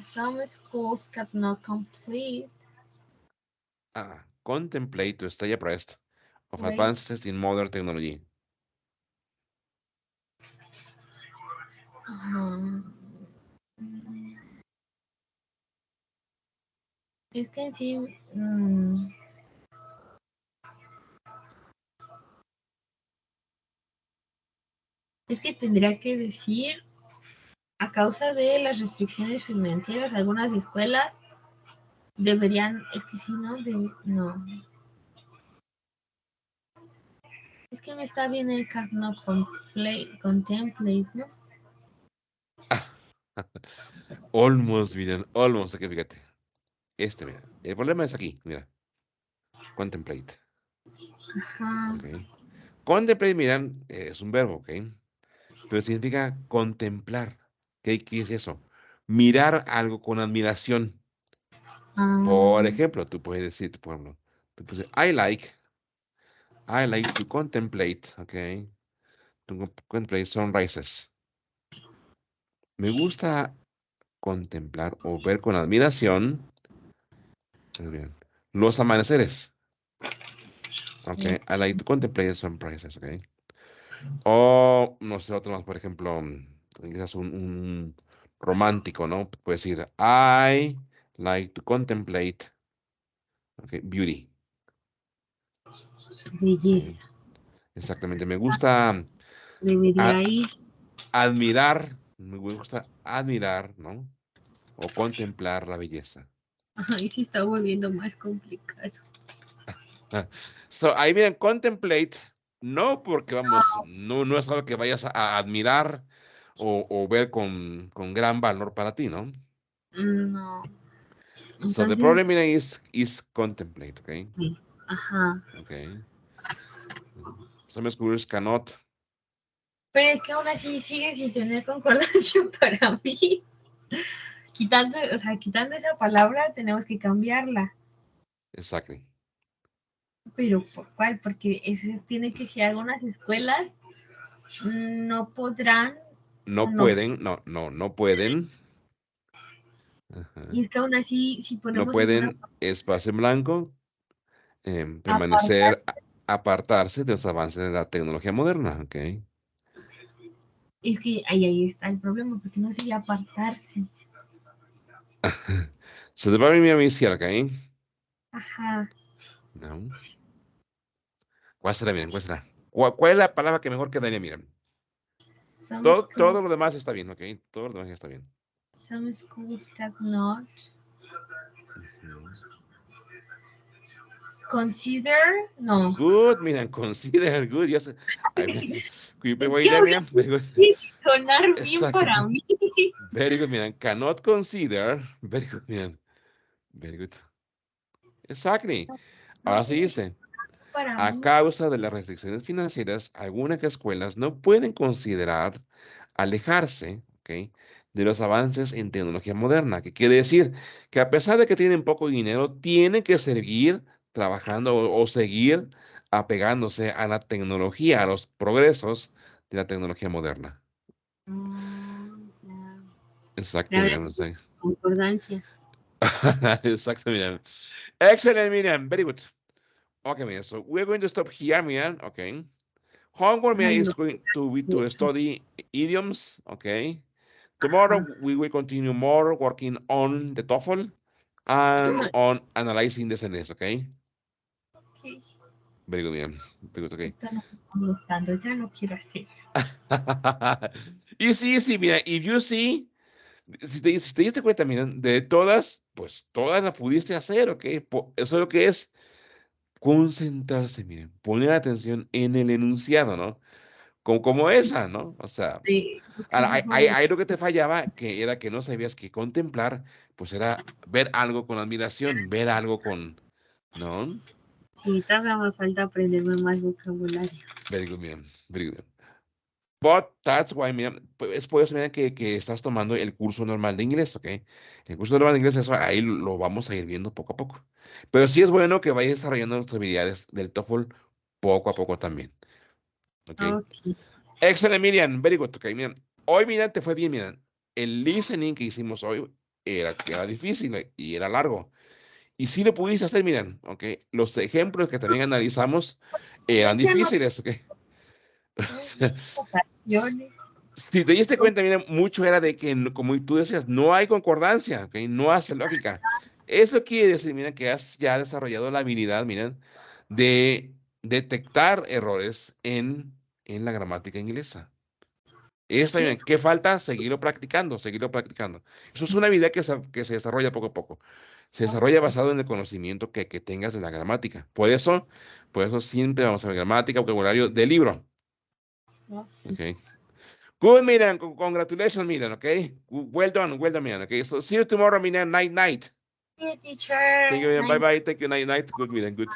Some schools cannot complete. Contemplate to stay abreast of Wait. advances in modern technology. Es que en sí. Es que tendría que decir, a causa de las restricciones financieras, algunas escuelas deberían, es que sí, no, no. Es que me está bien el cannot contemplate, ¿no? Almost, miren, almost, aquí fíjate. Mira. El problema es aquí, mira. Contemplate. Ajá. Ok. Contemplate, miran, es un verbo, ¿ok? Pero significa contemplar. ¿Qué es eso? Mirar algo con admiración. Por ejemplo, tú puedes decir, por ejemplo, tú puedes decir, I like to contemplate, ¿ok? To contemplate sunrises. Me gusta contemplar o ver con admiración, muy bien, los amaneceres. Ok, I like to contemplate sunrises, ok. O, no sé, otro más, por ejemplo, quizás un romántico, ¿no? Puedes decir, I like to contemplate, okay, beauty. Belleza. Okay. Exactamente, me gusta Debería ir. me gusta admirar, ¿no? O contemplar la belleza. Ay, sí está volviendo más complicado. So, ahí miren, contemplate, no porque vamos, no es algo que vayas a admirar o ver con gran valor para ti, ¿no? No. So the Entonces, problem here is contemplate, okay? ajá. Okay. Some schools cannot. Pero es que aún así sigue sin tener concordancia para mí. Quitando, o sea, quitando esa palabra, tenemos que cambiarla. Exactly. Pero ¿por cuál? Porque ese tiene que ser algunas escuelas no podrán. No No. pueden, no pueden. Ajá. Y es que aún así, si No ponemos en una pueden, espacio en blanco, apartar, permanecer, apartarse de los avances de la tecnología moderna, okay? es que ahí está el problema, porque no sería apartarse. So the problem here is here, okay? Ajá. No. ¿Cuál será? Miren, ¿cuál será? ¿Cuál es la palabra que mejor quedaría? Miren. Some Todo schools, lo demás está bien, ¿ok? Todo lo demás está bien. some schools that not Ujú. consider, no. Good, miren, consider good. Yes. I mean, could you put Es away que there, algo miren? Very good. difícil sonar bien Exacto. para mí. Very good, miren. Cannot consider. Very good, miren. Very good. Exactly. No Ahora sí sé si dice. para A mí. causa de las restricciones financieras, algunas escuelas no pueden considerar alejarse, ¿ok?, de los avances en tecnología moderna, que quiere decir que a pesar de que tienen poco dinero, tienen que seguir trabajando o seguir apegándose a la tecnología, a los progresos de la tecnología moderna. Ya. Exacto, La verdad Miriam. es que concordancia. Exacto, Miriam. Excellent, Miriam. Very good. Okay, Miriam. So we're going to stop here, Miriam. Okay. Homework Ay, is no. going to be De to hecho. study idioms, okay? Tomorrow Ajá. we will continue more working on the TOEFL and No, on analyzing the sentence, okay? ok. Very good, Ian. Very good, okay. Esto no me está gustando, ya no quiero hacer. Easy, mira, if you see, si te diste cuenta, mira, de todas, pues todas las pudiste hacer, ¿ok? Eso es lo que es concentrarse, miren, poner atención en el enunciado, ¿no? Como esa, ¿no? O sea, Sí, porque ahora, eso fue. ahí lo que te fallaba, que era que no sabías que contemplar, pues era ver algo con admiración, ver algo con, ¿no? Sí, todavía me falta aprenderme más vocabulario. Very good, man. Very good. But that's why, mira, es por eso, mira, que estás tomando el curso normal de inglés, ¿ok? El curso normal de inglés, eso ahí lo vamos a ir viendo poco a poco. Pero sí es bueno que vayas desarrollando tus habilidades del TOEFL poco a poco también, ¿ok? Ok. Excelente, Miriam. Very good, ok, Miriam. Hoy, Miriam, te fue bien, Miriam. El listening que hicimos hoy era difícil y era largo. Y sí lo pudiste hacer, Miriam, ¿ok? Los ejemplos que también analizamos eran Pues ya no difíciles, ¿ok? mis ocasiones. Si te diste cuenta, mira, mucho era de que, como tú decías, no hay concordancia, ¿ok? No hace lógica. Eso quiere decir, mira, que has ya desarrollado la habilidad, miren, de detectar errores en la gramática inglesa. Esta, Sí, miren, ¿qué falta? Seguirlo practicando, seguirlo practicando. Eso es una habilidad que se desarrolla poco a poco. Se desarrolla basado en el conocimiento que tengas de la gramática. Por eso siempre vamos a ver gramática, vocabulario del libro. ¿no? ¿Ok? Good, Miran. Congratulations, Miran. Okay. Well done, Miran. Okay. So see you tomorrow, Miran. Night. Sí, teacher. Thank you, Miran. Bye, Nice bye. Thank you. Night. Good, Miran. Good.